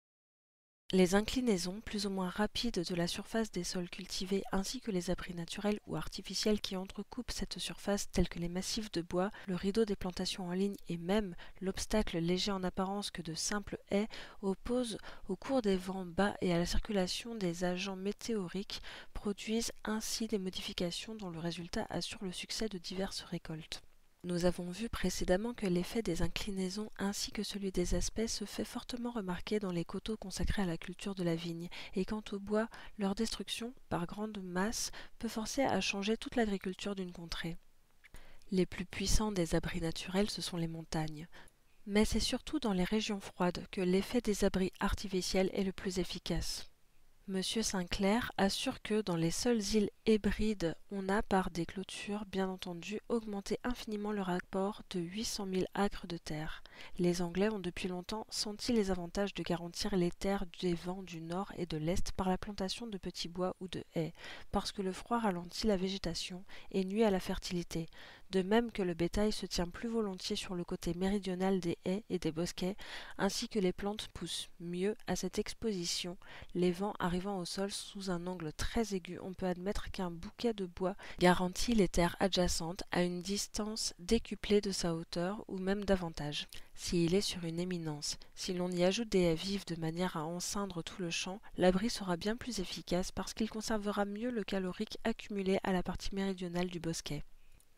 [SPEAKER 1] Les inclinaisons plus ou moins rapides de la surface des sols cultivés ainsi que les abris naturels ou artificiels qui entrecoupent cette surface tels que les massifs de bois, le rideau des plantations en ligne et même l'obstacle léger en apparence que de simples haies opposent au cours des vents bas et à la circulation des agents météoriques produisent ainsi des modifications dont le résultat assure le succès de diverses récoltes. Nous avons vu précédemment que l'effet des inclinaisons ainsi que celui des aspects se fait fortement remarquer dans les coteaux consacrés à la culture de la vigne, et quant au bois, leur destruction, par grande masse, peut forcer à changer toute l'agriculture d'une contrée. Les plus puissants des abris naturels, ce sont les montagnes. Mais c'est surtout dans les régions froides que l'effet des abris artificiels est le plus efficace. Monsieur Sinclair assure que dans les seules îles Hébrides, on a par des clôtures, bien entendu, augmenté infiniment le rapport de 800 000 acres de terre. Les Anglais ont depuis longtemps senti les avantages de garantir les terres des vents du nord et de l'est par la plantation de petits bois ou de haies, parce que le froid ralentit la végétation et nuit à la fertilité, de même que le bétail se tient plus volontiers sur le côté méridional des haies et des bosquets, ainsi que les plantes poussent mieux à cette exposition. Les vents arrivant au sol sous un angle très aigu, on peut admettre qu'un bouquet de bois garantit les terres adjacentes à une distance décuplée de sa hauteur ou même davantage, s'il est sur une éminence. Si l'on y ajoute des haies vives de manière à enceindre tout le champ, l'abri sera bien plus efficace parce qu'il conservera mieux le calorique accumulé à la partie méridionale du bosquet.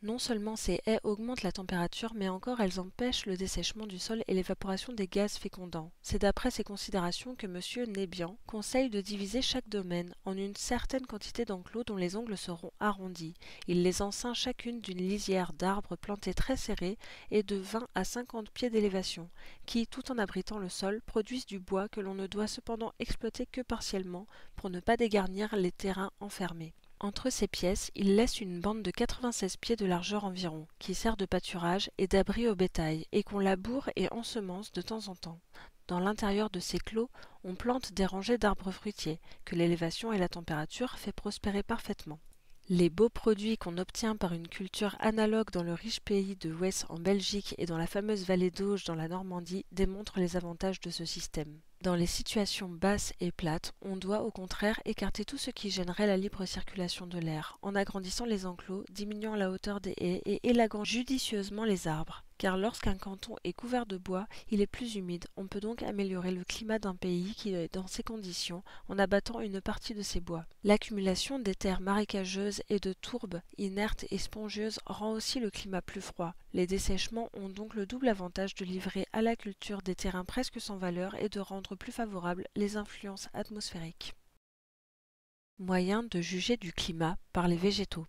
[SPEAKER 1] Non seulement ces haies augmentent la température, mais encore elles empêchent le dessèchement du sol et l'évaporation des gaz fécondants. C'est d'après ces considérations que M. Nébian conseille de diviser chaque domaine en une certaine quantité d'enclos dont les angles seront arrondis. Il les enceint chacune d'une lisière d'arbres plantés très serrés et de 20 à 50 pieds d'élévation, qui, tout en abritant le sol, produisent du bois que l'on ne doit cependant exploiter que partiellement pour ne pas dégarnir les terrains enfermés. Entre ces pièces, il laisse une bande de 96 pieds de largeur environ, qui sert de pâturage et d'abri au bétail, et qu'on laboure et ensemence de temps en temps. Dans l'intérieur de ces clos, on plante des rangées d'arbres fruitiers, que l'élévation et la température fait prospérer parfaitement. Les beaux produits qu'on obtient par une culture analogue dans le riche pays de Wes en Belgique et dans la fameuse vallée d'Auge dans la Normandie démontrent les avantages de ce système. Dans les situations basses et plates, on doit au contraire écarter tout ce qui gênerait la libre circulation de l'air, en agrandissant les enclos, diminuant la hauteur des haies et élaguant judicieusement les arbres. Car lorsqu'un canton est couvert de bois, il est plus humide. On peut donc améliorer le climat d'un pays qui est dans ces conditions en abattant une partie de ses bois. L'accumulation des terres marécageuses et de tourbes inertes et spongieuses rend aussi le climat plus froid. Les dessèchements ont donc le double avantage de livrer à la culture des terrains presque sans valeur et de rendre plus favorables les influences atmosphériques. Moyen de juger du climat par les végétaux.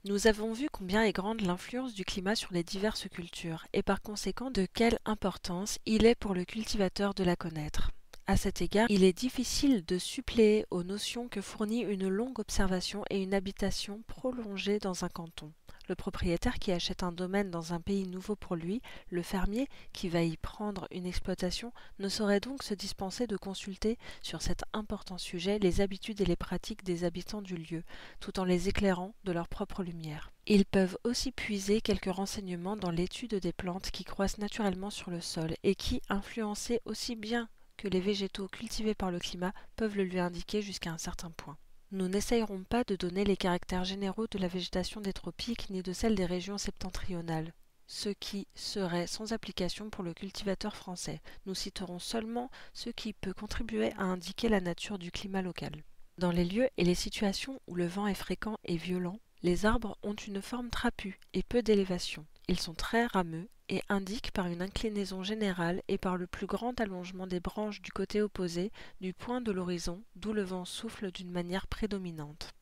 [SPEAKER 1] Nous avons vu combien est grande l'influence du climat sur les diverses cultures et par conséquent de quelle importance il est pour le cultivateur de la connaître. À cet égard, il est difficile de suppléer aux notions que fournit une longue observation et une habitation prolongée dans un canton. Le propriétaire qui achète un domaine dans un pays nouveau pour lui, le fermier qui va y prendre une exploitation, ne saurait donc se dispenser de consulter sur cet important sujet les habitudes et les pratiques des habitants du lieu, tout en les éclairant de leur propre lumière. Ils peuvent aussi puiser quelques renseignements dans l'étude des plantes qui croissent naturellement sur le sol et qui, influencées aussi bien que les végétaux cultivés par le climat, peuvent le lui indiquer jusqu'à un certain point. Nous n'essayerons pas de donner les caractères généraux de la végétation des tropiques ni de celle des régions septentrionales, ce qui serait sans application pour le cultivateur français. Nous citerons seulement ce qui peut contribuer à indiquer la nature du climat local. Dans les lieux et les situations où le vent est fréquent et violent, les arbres ont une forme trapue et peu d'élévation. Ils sont très rameux et indiquent par une inclinaison générale et par le plus grand allongement des branches du côté opposé du point de l'horizon, d'où le vent souffle d'une manière prédominante.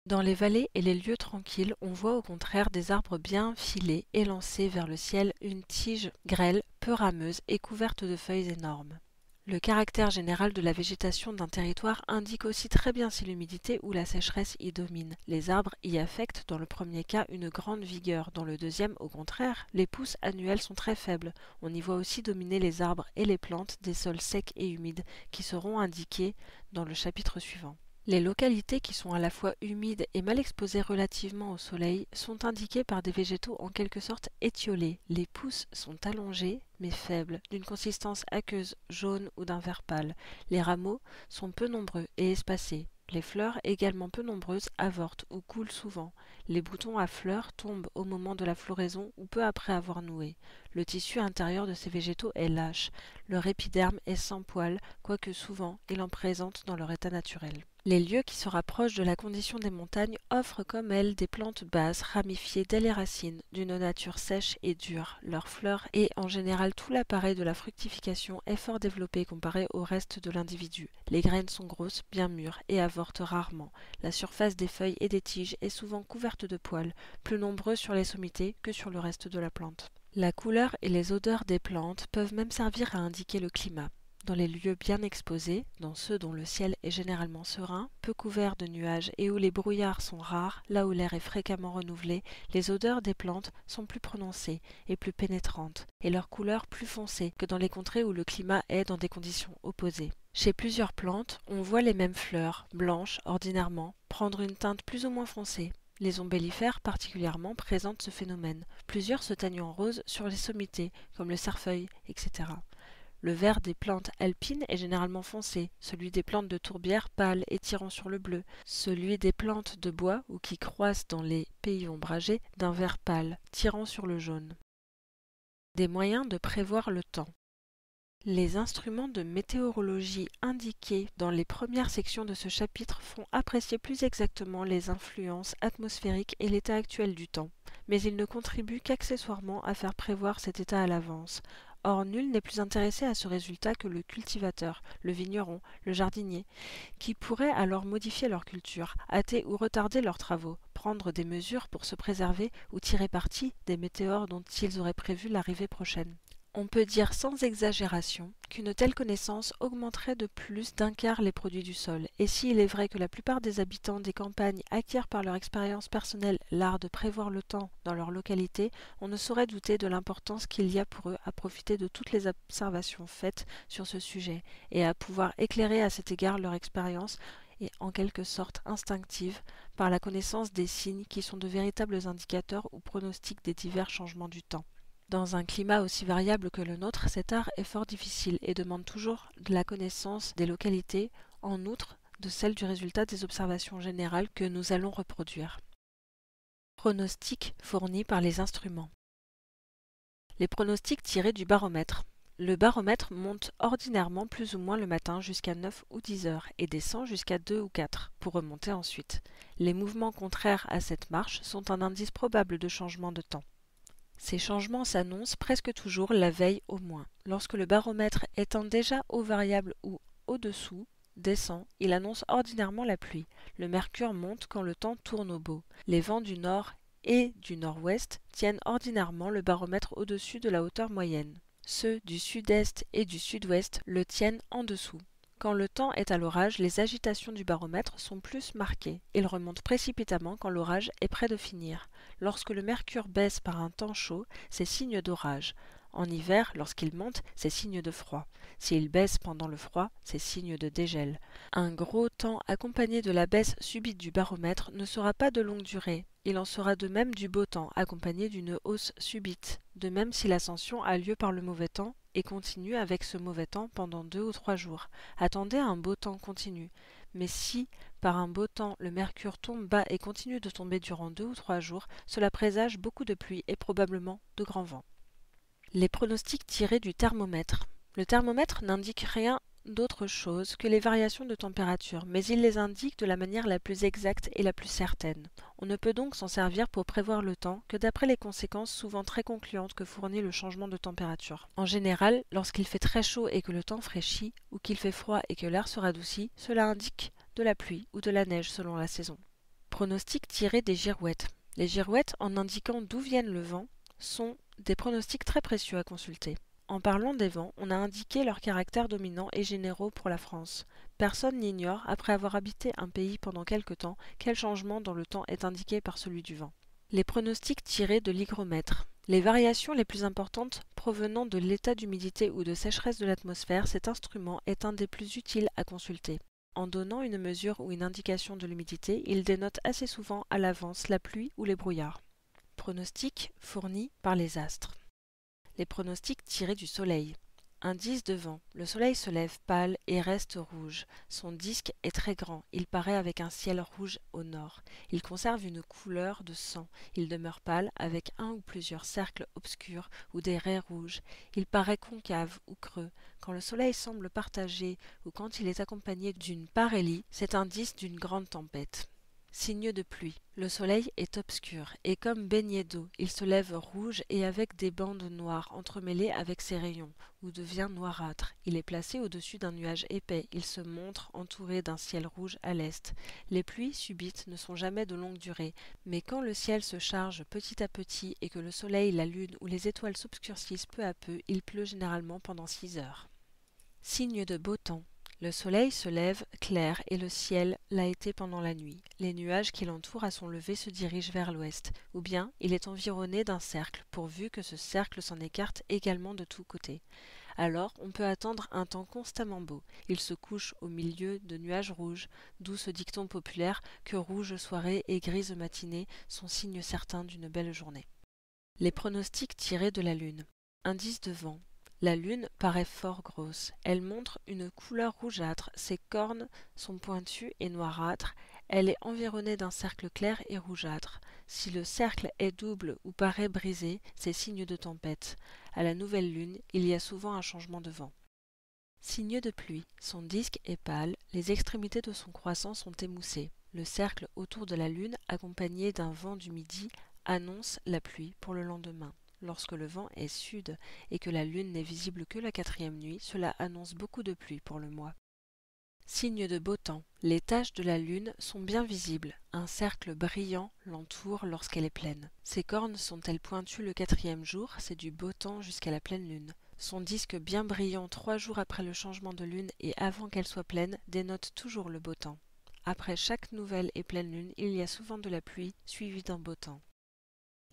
[SPEAKER 1] Dans les vallées et les lieux tranquilles, on voit au contraire des arbres bien filés, élancés vers le ciel, une tige grêle, peu rameuse et couverte de feuilles énormes. Le caractère général de la végétation d'un territoire indique aussi très bien si l'humidité ou la sécheresse y domine. Les arbres y affectent dans le premier cas une grande vigueur, dans le deuxième, au contraire, les pousses annuelles sont très faibles. On y voit aussi dominer les arbres et les plantes des sols secs et humides, qui seront indiqués dans le chapitre suivant. Les localités qui sont à la fois humides et mal exposées relativement au soleil sont indiquées par des végétaux en quelque sorte étiolés. Les pousses sont allongées mais faibles, d'une consistance aqueuse, jaune ou d'un vert pâle. Les rameaux sont peu nombreux et espacés. Les fleurs, également peu nombreuses, avortent ou coulent souvent. Les boutons à fleurs tombent au moment de la floraison ou peu après avoir noué. Le tissu intérieur de ces végétaux est lâche. Leur épiderme est sans poils, quoique souvent il en présente dans leur état naturel. Les lieux qui se rapprochent de la condition des montagnes offrent comme elles des plantes basses, ramifiées dès les racines, d'une nature sèche et dure. Leurs fleurs et en général tout l'appareil de la fructification est fort développé comparé au reste de l'individu. Les graines sont grosses, bien mûres et avortent rarement. La surface des feuilles et des tiges est souvent couverte de poils, plus nombreux sur les sommités que sur le reste de la plante. La couleur et les odeurs des plantes peuvent même servir à indiquer le climat. Dans les lieux bien exposés, dans ceux dont le ciel est généralement serein, peu couvert de nuages et où les brouillards sont rares, là où l'air est fréquemment renouvelé, les odeurs des plantes sont plus prononcées et plus pénétrantes, et leur couleur plus foncée que dans les contrées où le climat est dans des conditions opposées. Chez plusieurs plantes, on voit les mêmes fleurs, blanches ordinairement, prendre une teinte plus ou moins foncée. Les ombellifères particulièrement présentent ce phénomène. Plusieurs se teignent en rose sur les sommités, comme le cerfeuil, etc. Le vert des plantes alpines est généralement foncé, celui des plantes de tourbière pâle et tirant sur le bleu, celui des plantes de bois ou qui croissent dans les pays ombragés d'un vert pâle, tirant sur le jaune. Des moyens de prévoir le temps. Les instruments de météorologie indiqués dans les premières sections de ce chapitre font apprécier plus exactement les influences atmosphériques et l'état actuel du temps, mais ils ne contribuent qu'accessoirement à faire prévoir cet état à l'avance. Or, nul n'est plus intéressé à ce résultat que le cultivateur, le vigneron, le jardinier, qui pourraient alors modifier leur culture, hâter ou retarder leurs travaux, prendre des mesures pour se préserver ou tirer parti des météores dont ils auraient prévu l'arrivée prochaine. On peut dire sans exagération qu'une telle connaissance augmenterait de plus d'un quart les produits du sol, et s'il est vrai que la plupart des habitants des campagnes acquièrent par leur expérience personnelle l'art de prévoir le temps dans leur localité, on ne saurait douter de l'importance qu'il y a pour eux à profiter de toutes les observations faites sur ce sujet, et à pouvoir éclairer à cet égard leur expérience et en quelque sorte instinctive par la connaissance des signes qui sont de véritables indicateurs ou pronostics des divers changements du temps. Dans un climat aussi variable que le nôtre, cet art est fort difficile et demande toujours de la connaissance des localités, en outre de celle du résultat des observations générales que nous allons reproduire. Pronostics fournis par les instruments. Les pronostics tirés du baromètre. Le baromètre monte ordinairement plus ou moins le matin jusqu'à 9 ou 10 heures et descend jusqu'à 2 ou 4 pour remonter ensuite. Les mouvements contraires à cette marche sont un indice probable de changement de temps. Ces changements s'annoncent presque toujours la veille au moins. Lorsque le baromètre étant déjà au variable ou au-dessous, descend, il annonce ordinairement la pluie. Le mercure monte quand le temps tourne au beau. Les vents du nord et du nord-ouest tiennent ordinairement le baromètre au-dessus de la hauteur moyenne. Ceux du sud-est et du sud-ouest le tiennent en dessous. Quand le temps est à l'orage, les agitations du baromètre sont plus marquées. Il remonte précipitamment quand l'orage est près de finir. Lorsque le mercure baisse par un temps chaud, c'est signe d'orage. En hiver, lorsqu'il monte, c'est signe de froid. S'il baisse pendant le froid, c'est signe de dégel. Un gros temps accompagné de la baisse subite du baromètre ne sera pas de longue durée. Il en sera de même du beau temps, accompagné d'une hausse subite. De même si l'ascension a lieu par le mauvais temps et continue avec ce mauvais temps pendant 2 ou 3 jours. Attendez un beau temps continu. Mais si, par un beau temps, le mercure tombe bas et continue de tomber durant 2 ou 3 jours, cela présage beaucoup de pluie et probablement de grands vents. Les pronostics tirés du thermomètre. Le thermomètre n'indique rien d'autre chose que les variations de température, mais il les indique de la manière la plus exacte et la plus certaine. On ne peut donc s'en servir pour prévoir le temps que d'après les conséquences souvent très concluantes que fournit le changement de température. En général, lorsqu'il fait très chaud et que le temps fraîchit, ou qu'il fait froid et que l'air se radoucit, cela indique de la pluie ou de la neige selon la saison. Pronostics tirés des girouettes. Les girouettes, en indiquant d'où viennent le vent, sont des pronostics très précieux à consulter. En parlant des vents, on a indiqué leurs caractères dominants et généraux pour la France. Personne n'ignore, après avoir habité un pays pendant quelque temps, quel changement dans le temps est indiqué par celui du vent. Les pronostics tirés de l'hygromètre. Les variations les plus importantes provenant de l'état d'humidité ou de sécheresse de l'atmosphère, cet instrument est un des plus utiles à consulter. En donnant une mesure ou une indication de l'humidité, il dénote assez souvent à l'avance la pluie ou les brouillards. Pronostics fournis par les astres. Les pronostics tirés du soleil. Indice de vent. Le soleil se lève pâle et reste rouge. Son disque est très grand. Il paraît avec un ciel rouge au nord. Il conserve une couleur de sang. Il demeure pâle avec un ou plusieurs cercles obscurs ou des raies rouges. Il paraît concave ou creux. Quand le soleil semble partagé ou quand il est accompagné d'une parélie, c'est indice d'une grande tempête. Signe de pluie. Le soleil est obscur, et comme baigné d'eau, il se lève rouge et avec des bandes noires entremêlées avec ses rayons, ou devient noirâtre. Il est placé au-dessus d'un nuage épais, il se montre entouré d'un ciel rouge à l'est. Les pluies subites ne sont jamais de longue durée, mais quand le ciel se charge petit à petit et que le soleil, la lune ou les étoiles s'obscurcissent peu à peu, il pleut généralement pendant 6 heures. Signe de beau temps. Le soleil se lève clair et le ciel l'a été pendant la nuit. Les nuages qui l'entourent à son lever se dirigent vers l'ouest, ou bien il est environné d'un cercle, pourvu que ce cercle s'en écarte également de tous côtés. Alors on peut attendre un temps constamment beau. Il se couche au milieu de nuages rouges, d'où ce dicton populaire que rouge soirée et grise matinée sont signes certains d'une belle journée. Les pronostics tirés de la lune. Indice de vent. La lune paraît fort grosse. Elle montre une couleur rougeâtre. Ses cornes sont pointues et noirâtres. Elle est environnée d'un cercle clair et rougeâtre. Si le cercle est double ou paraît brisé, c'est signe de tempête. À la nouvelle lune, il y a souvent un changement de vent. Signe de pluie. Son disque est pâle, les extrémités de son croissant sont émoussées. Le cercle autour de la lune, accompagné d'un vent du midi, annonce la pluie pour le lendemain. Lorsque le vent est sud et que la lune n'est visible que la 4e nuit, cela annonce beaucoup de pluie pour le mois. Signe de beau temps. Les taches de la lune sont bien visibles. Un cercle brillant l'entoure lorsqu'elle est pleine. Ses cornes sont-elles pointues le 4e jour, c'est du beau temps jusqu'à la pleine lune. Son disque bien brillant 3 jours après le changement de lune et avant qu'elle soit pleine dénote toujours le beau temps. Après chaque nouvelle et pleine lune, il y a souvent de la pluie suivie d'un beau temps.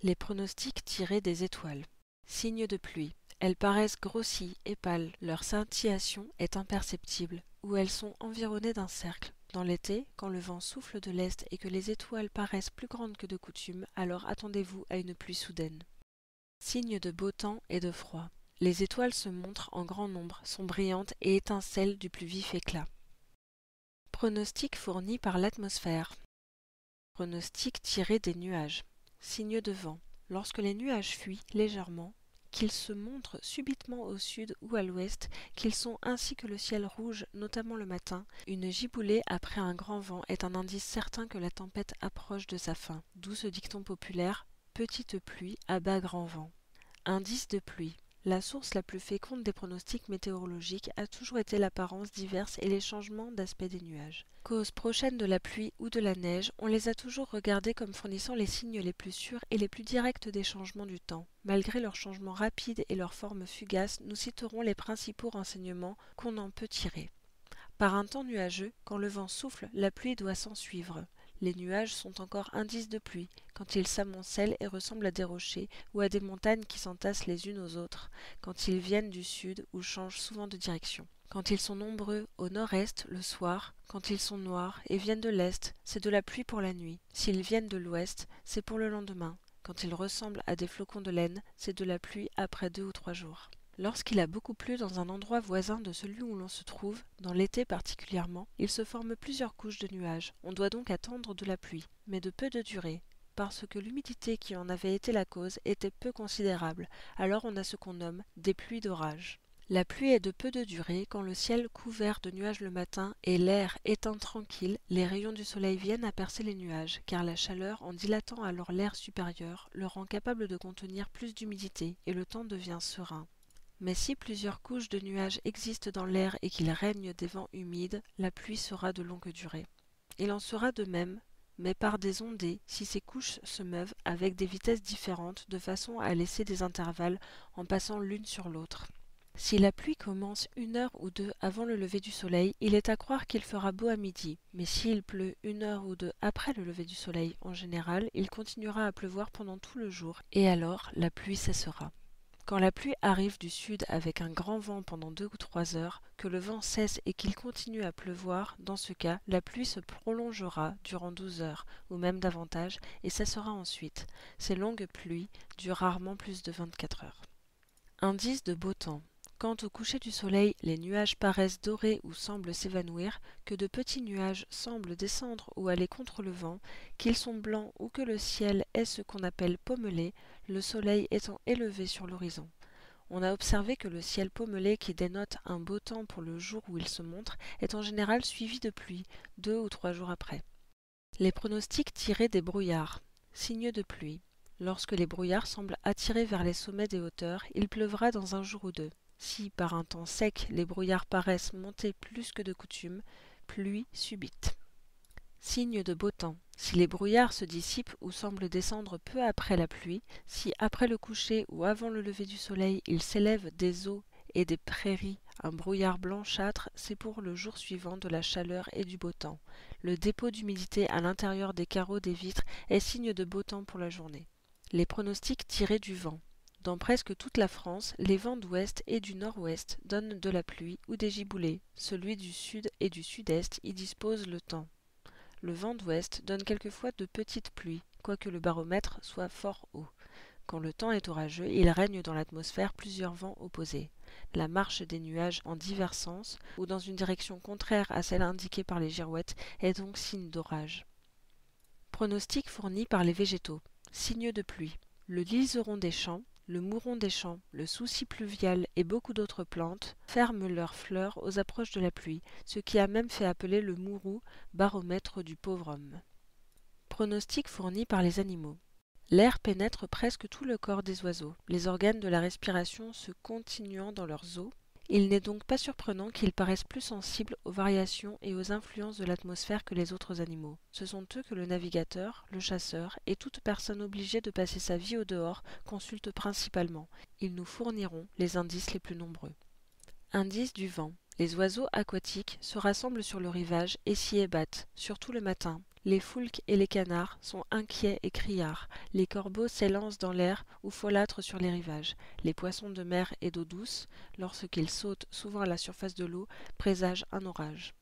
[SPEAKER 1] Les pronostics tirés des étoiles. Signes de pluie. Elles paraissent grossies et pâles. Leur scintillation est imperceptible, ou elles sont environnées d'un cercle. Dans l'été, quand le vent souffle de l'est et que les étoiles paraissent plus grandes que de coutume, alors attendez-vous à une pluie soudaine. Signes de beau temps et de froid. Les étoiles se montrent en grand nombre, sont brillantes et étincellent du plus vif éclat. Pronostics fournis par l'atmosphère. Pronostics tirés des nuages. Signe de vent. Lorsque les nuages fuient légèrement, qu'ils se montrent subitement au sud ou à l'ouest, qu'ils sont ainsi que le ciel rouge, notamment le matin, une giboulée après un grand vent est un indice certain que la tempête approche de sa fin, d'où ce dicton populaire « petite pluie à bas grand vent ». Indice de pluie. La source la plus féconde des pronostics météorologiques a toujours été l'apparence diverse et les changements d'aspect des nuages. Cause prochaine de la pluie ou de la neige, on les a toujours regardés comme fournissant les signes les plus sûrs et les plus directs des changements du temps. Malgré leurs changements rapides et leurs formes fugaces, nous citerons les principaux renseignements qu'on en peut tirer. Par un temps nuageux, quand le vent souffle, la pluie doit s'ensuivre. Les nuages sont encore indices de pluie, quand ils s'amoncellent et ressemblent à des rochers ou à des montagnes qui s'entassent les unes aux autres, quand ils viennent du sud ou changent souvent de direction. Quand ils sont nombreux au nord-est le soir, quand ils sont noirs et viennent de l'est, c'est de la pluie pour la nuit. S'ils viennent de l'ouest, c'est pour le lendemain. Quand ils ressemblent à des flocons de laine, c'est de la pluie après 2 ou 3 jours. Lorsqu'il a beaucoup plu dans un endroit voisin de celui où l'on se trouve, dans l'été particulièrement, il se forme plusieurs couches de nuages. On doit donc attendre de la pluie, mais de peu de durée, parce que l'humidité qui en avait été la cause était peu considérable. Alors on a ce qu'on nomme des pluies d'orage. La pluie est de peu de durée quand le ciel couvert de nuages le matin et l'air éteint tranquille, les rayons du soleil viennent à percer les nuages, car la chaleur, en dilatant alors l'air supérieur, le rend capable de contenir plus d'humidité et le temps devient serein. Mais si plusieurs couches de nuages existent dans l'air et qu'il règne des vents humides, la pluie sera de longue durée. Il en sera de même, mais par des ondées, si ces couches se meuvent avec des vitesses différentes de façon à laisser des intervalles en passant l'une sur l'autre. Si la pluie commence 1 heure ou 2 avant le lever du soleil, il est à croire qu'il fera beau à midi, mais s'il pleut 1 heure ou 2 après le lever du soleil, en général, il continuera à pleuvoir pendant tout le jour, et alors la pluie cessera. Quand la pluie arrive du sud avec un grand vent pendant 2 ou 3 heures, que le vent cesse et qu'il continue à pleuvoir, dans ce cas, la pluie se prolongera durant 12 heures, ou même davantage, et cessera ensuite. Ces longues pluies durent rarement plus de 24 heures. Indice de beau temps. Quand au coucher du soleil, les nuages paraissent dorés ou semblent s'évanouir, que de petits nuages semblent descendre ou aller contre le vent, qu'ils sont blancs ou que le ciel est ce qu'on appelle pommelé, le soleil étant élevé sur l'horizon. On a observé que le ciel pommelé qui dénote un beau temps pour le jour où il se montre est en général suivi de pluie, 2 ou 3 jours après. Les pronostics tirés des brouillards. Signe de pluie. Lorsque les brouillards semblent attirés vers les sommets des hauteurs, il pleuvra dans un jour ou deux. Si, par un temps sec, les brouillards paraissent monter plus que de coutume, pluie subite. Signe de beau temps. Si les brouillards se dissipent ou semblent descendre peu après la pluie, si après le coucher ou avant le lever du soleil il s'élève des eaux et des prairies un brouillard blanchâtre, c'est pour le jour suivant de la chaleur et du beau temps. Le dépôt d'humidité à l'intérieur des carreaux des vitres est signe de beau temps pour la journée. Les pronostics tirés du vent. Dans presque toute la France, les vents d'ouest et du nord-ouest donnent de la pluie ou des giboulées. Celui du sud et du sud-est y dispose le temps. Le vent d'ouest donne quelquefois de petites pluies, quoique le baromètre soit fort haut. Quand le temps est orageux, il règne dans l'atmosphère plusieurs vents opposés. La marche des nuages en divers sens, ou dans une direction contraire à celle indiquée par les girouettes, est donc signe d'orage. Pronostic fourni par les végétaux. Signe de pluie. Le liseron des champs, le mouron des champs, le souci pluvial et beaucoup d'autres plantes ferment leurs fleurs aux approches de la pluie, ce qui a même fait appeler le mourou baromètre du pauvre homme. Pronostic fourni par les animaux. L'air pénètre presque tout le corps des oiseaux, les organes de la respiration se continuant dans leurs os. Il n'est donc pas surprenant qu'ils paraissent plus sensibles aux variations et aux influences de l'atmosphère que les autres animaux. Ce sont eux que le navigateur, le chasseur et toute personne obligée de passer sa vie au dehors consulte principalement. Ils nous fourniront les indices les plus nombreux. Indice du vent. Les oiseaux aquatiques se rassemblent sur le rivage et s'y ébattent, surtout le matin. Les foulques et les canards sont inquiets et criards. Les corbeaux s'élancent dans l'air ou folâtrent sur les rivages. Les poissons de mer et d'eau douce, lorsqu'ils sautent souvent à la surface de l'eau, présagent un orage.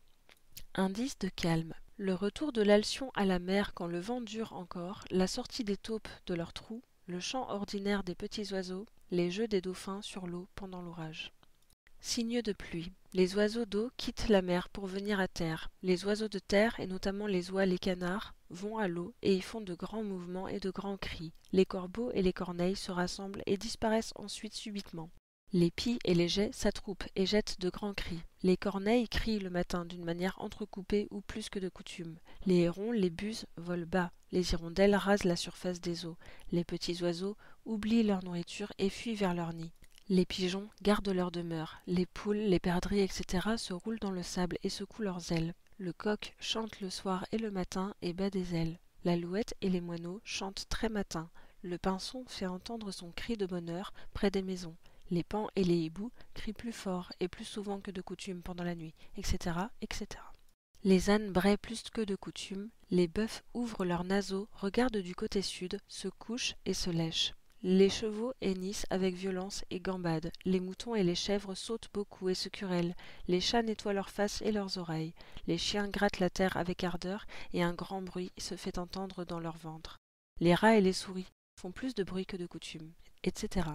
[SPEAKER 1] Indice de calme. Le retour de l'alcyon à la mer quand le vent dure encore, la sortie des taupes de leurs trous, le chant ordinaire des petits oiseaux, les jeux des dauphins sur l'eau pendant l'orage. Signe de pluie. Les oiseaux d'eau quittent la mer pour venir à terre. Les oiseaux de terre, et notamment les oies, les canards, vont à l'eau et y font de grands mouvements et de grands cris. Les corbeaux et les corneilles se rassemblent et disparaissent ensuite subitement. Les pies et les geais s'attroupent et jettent de grands cris. Les corneilles crient le matin d'une manière entrecoupée ou plus que de coutume. Les hérons, les buses volent bas. Les hirondelles rasent la surface des eaux. Les petits oiseaux oublient leur nourriture et fuient vers leur nid. Les pigeons gardent leur demeure, les poules, les perdrix, etc. se roulent dans le sable et secouent leurs ailes. Le coq chante le soir et le matin et bat des ailes. L'alouette et les moineaux chantent très matin. Le pinson fait entendre son cri de bonheur près des maisons. Les paons et les hiboux crient plus fort et plus souvent que de coutume pendant la nuit, etc., etc. Les ânes braient plus que de coutume. Les bœufs ouvrent leurs naseaux, regardent du côté sud, se couchent et se lèchent. Les chevaux hennissent avec violence et gambadent. Les moutons et les chèvres sautent beaucoup et se querellent. Les chats nettoient leurs faces et leurs oreilles. Les chiens grattent la terre avec ardeur et un grand bruit se fait entendre dans leur ventre. Les rats et les souris font plus de bruit que de coutume, etc.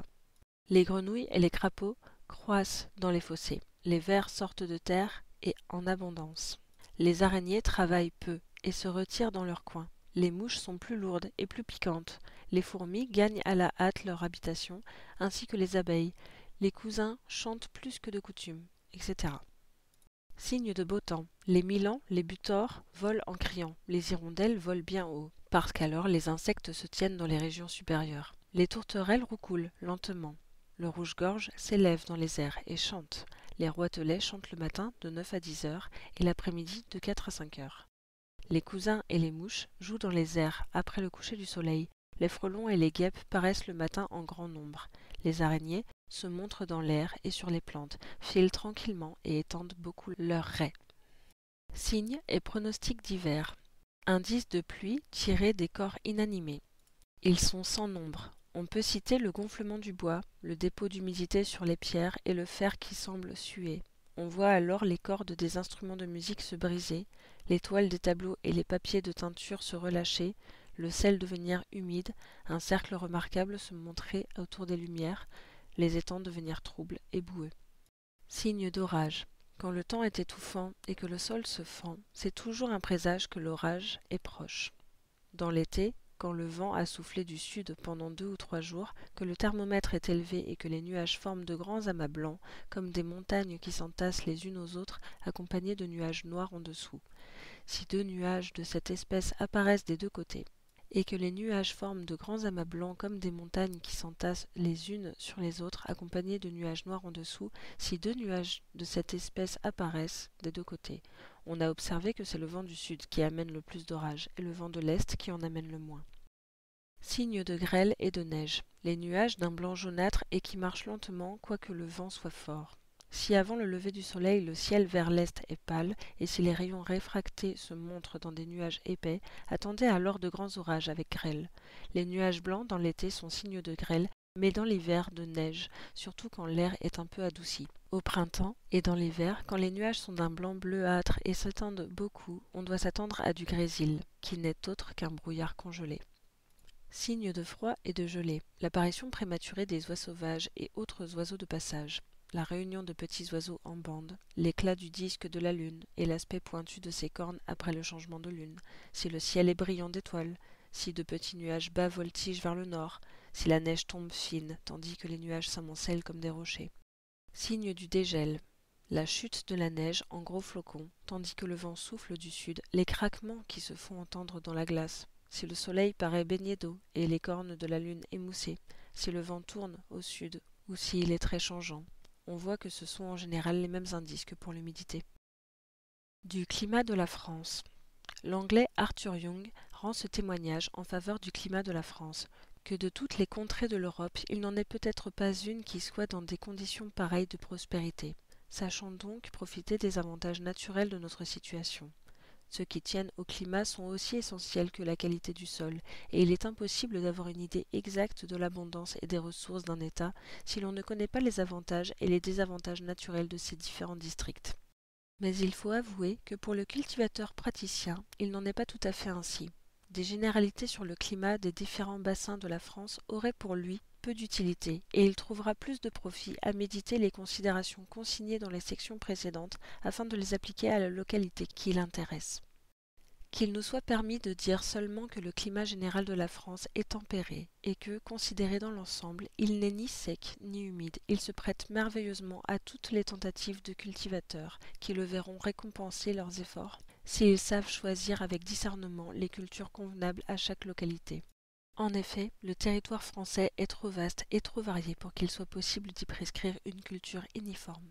[SPEAKER 1] Les grenouilles et les crapauds croissent dans les fossés. Les vers sortent de terre et en abondance. Les araignées travaillent peu et se retirent dans leur coin. Les mouches sont plus lourdes et plus piquantes. Les fourmis gagnent à la hâte leur habitation, ainsi que les abeilles. Les cousins chantent plus que de coutume, etc. Signe de beau temps. Les milans, les butors volent en criant. Les hirondelles volent bien haut, parce qu'alors les insectes se tiennent dans les régions supérieures. Les tourterelles roucoulent lentement. Le rouge-gorge s'élève dans les airs et chante. Les roitelets chantent le matin de 9 à 10 heures et l'après-midi de 4 à 5 heures. Les cousins et les mouches jouent dans les airs après le coucher du soleil. Les frelons et les guêpes paraissent le matin en grand nombre. Les araignées se montrent dans l'air et sur les plantes, filent tranquillement et étendent beaucoup leurs raies. Signes et pronostics d'hiver. Indices de pluie tirés des corps inanimés. Ils sont sans nombre. On peut citer le gonflement du bois, le dépôt d'humidité sur les pierres et le fer qui semble suer. On voit alors les cordes des instruments de musique se briser, les toiles des tableaux et les papiers de teinture se relâcher, le sel devenir humide, un cercle remarquable se montrer autour des lumières, les étangs devenir troubles et boueux. Signe d'orage. Quand le temps est étouffant et que le sol se fend, c'est toujours un présage que l'orage est proche. Dans l'été, quand le vent a soufflé du sud pendant 2 ou 3 jours, que le thermomètre est élevé et que les nuages forment de grands amas blancs, comme des montagnes qui s'entassent les unes aux autres, accompagnés de nuages noirs en dessous. Si 2 nuages de cette espèce apparaissent des 2 côtés, et que les nuages forment de grands amas blancs comme des montagnes qui s'entassent les unes sur les autres, accompagnés de nuages noirs en dessous, si 2 nuages de cette espèce apparaissent des 2 côtés, on a observé que c'est le vent du sud qui amène le plus d'orages et le vent de l'est qui en amène le moins. Signe de grêle et de neige. Les nuages d'un blanc jaunâtre et qui marchent lentement quoique le vent soit fort. Si avant le lever du soleil le ciel vers l'est est pâle, et si les rayons réfractés se montrent dans des nuages épais, attendez alors de grands orages avec grêle. Les nuages blancs dans l'été sont signes de grêle, mais dans l'hiver de neige, surtout quand l'air est un peu adouci. Au printemps et dans l'hiver, quand les nuages sont d'un blanc bleuâtre et s'étendent beaucoup, on doit s'attendre à du grésil, qui n'est autre qu'un brouillard congelé. Signe de froid et de gelée. L'apparition prématurée des oies sauvages et autres oiseaux de passage. La réunion de petits oiseaux en bande, l'éclat du disque de la lune et l'aspect pointu de ses cornes après le changement de lune, si le ciel est brillant d'étoiles, si de petits nuages bas voltigent vers le nord, si la neige tombe fine tandis que les nuages s'amoncellent comme des rochers. Signe du dégel. La chute de la neige en gros flocons, tandis que le vent souffle du sud, les craquements qui se font entendre dans la glace, si le soleil paraît baigné d'eau et les cornes de la lune émoussées, si le vent tourne au sud ou s'il est très changeant. On voit que ce sont en général les mêmes indices que pour l'humidité. Du climat de la France. L'anglais Arthur Young rend ce témoignage en faveur du climat de la France, que de toutes les contrées de l'Europe, il n'en est peut-être pas une qui soit dans des conditions pareilles de prospérité. Sachons donc profiter des avantages naturels de notre situation. Ceux qui tiennent au climat sont aussi essentiels que la qualité du sol, et il est impossible d'avoir une idée exacte de l'abondance et des ressources d'un État si l'on ne connaît pas les avantages et les désavantages naturels de ces différents districts. Mais il faut avouer que pour le cultivateur praticien, il n'en est pas tout à fait ainsi. Des généralités sur le climat des différents bassins de la France auraient pour lui peu d'utilité, et il trouvera plus de profit à méditer les considérations consignées dans les sections précédentes afin de les appliquer à la localité qui l'intéresse. Qu'il nous soit permis de dire seulement que le climat général de la France est tempéré et que, considéré dans l'ensemble, il n'est ni sec ni humide. Il se prête merveilleusement à toutes les tentatives de cultivateurs qui le verront récompenser leurs efforts s'ils savent choisir avec discernement les cultures convenables à chaque localité. En effet, le territoire français est trop vaste et trop varié pour qu'il soit possible d'y prescrire une culture uniforme.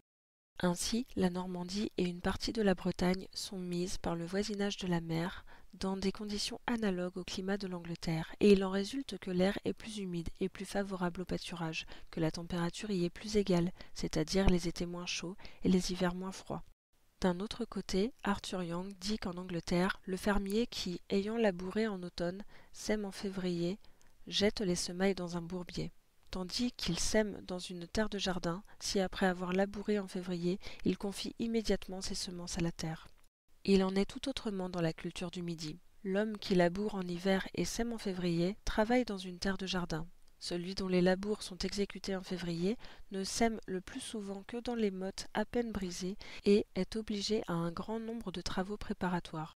[SPEAKER 1] Ainsi, la Normandie et une partie de la Bretagne sont mises par le voisinage de la mer dans des conditions analogues au climat de l'Angleterre, et il en résulte que l'air est plus humide et plus favorable au pâturage, que la température y est plus égale, c'est-à-dire les étés moins chauds et les hivers moins froids. D'un autre côté, Arthur Young dit qu'en Angleterre, le fermier qui, ayant labouré en automne, sème en février, jette les semailles dans un bourbier, tandis qu'il sème dans une terre de jardin, si après avoir labouré en février, il confie immédiatement ses semences à la terre. Il en est tout autrement dans la culture du Midi. L'homme qui laboure en hiver et sème en février travaille dans une terre de jardin. celui dont les labours sont exécutés en février, ne sème le plus souvent que dans les mottes à peine brisées et est obligé à un grand nombre de travaux préparatoires.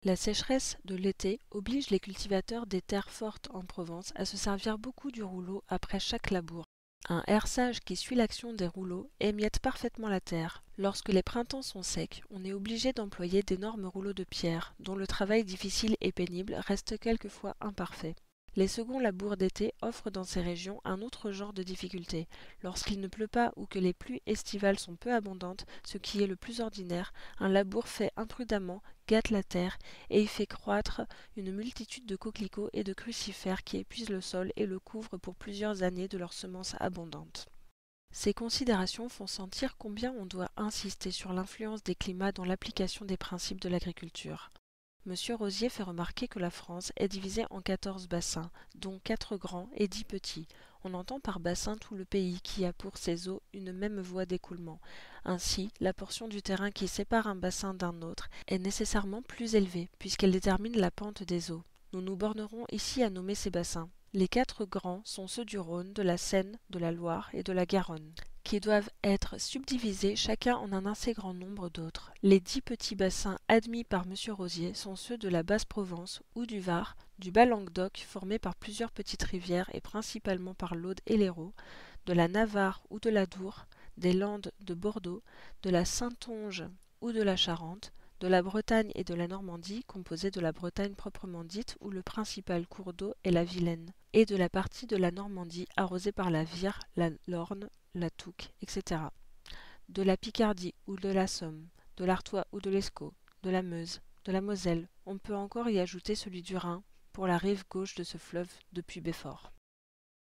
[SPEAKER 1] La sécheresse de l'été oblige les cultivateurs des terres fortes en Provence à se servir beaucoup du rouleau après chaque labour. Un herçage qui suit l'action des rouleaux émiette parfaitement la terre. Lorsque les printemps sont secs, on est obligé d'employer d'énormes rouleaux de pierre, dont le travail difficile et pénible reste quelquefois imparfait. Les seconds labours d'été offrent dans ces régions un autre genre de difficulté. Lorsqu'il ne pleut pas ou que les pluies estivales sont peu abondantes, ce qui est le plus ordinaire, un labour fait imprudemment gâte la terre et y fait croître une multitude de coquelicots et de crucifères qui épuisent le sol et le couvrent pour plusieurs années de leurs semences abondantes. Ces considérations font sentir combien on doit insister sur l'influence des climats dans l'application des principes de l'agriculture. Monsieur Rosier fait remarquer que la France est divisée en 14 bassins, dont 4 grands et 10 petits. On entend par bassin tout le pays qui a pour ses eaux une même voie d'écoulement. Ainsi, la portion du terrain qui sépare un bassin d'un autre est nécessairement plus élevée, puisqu'elle détermine la pente des eaux. Nous nous bornerons ici à nommer ces bassins. Les 4 grands sont ceux du Rhône, de la Seine, de la Loire et de la Garonne, qui doivent être subdivisés chacun en un assez grand nombre d'autres. Les 10 petits bassins admis par M. Rosier sont ceux de la Basse-Provence ou du Var, du Bas-Languedoc formés par plusieurs petites rivières et principalement par l'Aude et l'Hérault, de la Navarre ou de la Dour, des Landes de Bordeaux, de la Saintonge ou de la Charente, de la Bretagne et de la Normandie, composée de la Bretagne proprement dite où le principal cours d'eau est la Vilaine, et de la partie de la Normandie arrosée par la Vire, la Lorne, la Touques, etc. De la Picardie ou de la Somme, de l'Artois ou de l'Escaut, de la Meuse, de la Moselle, on peut encore y ajouter celui du Rhin, pour la rive gauche de ce fleuve depuis Belfort.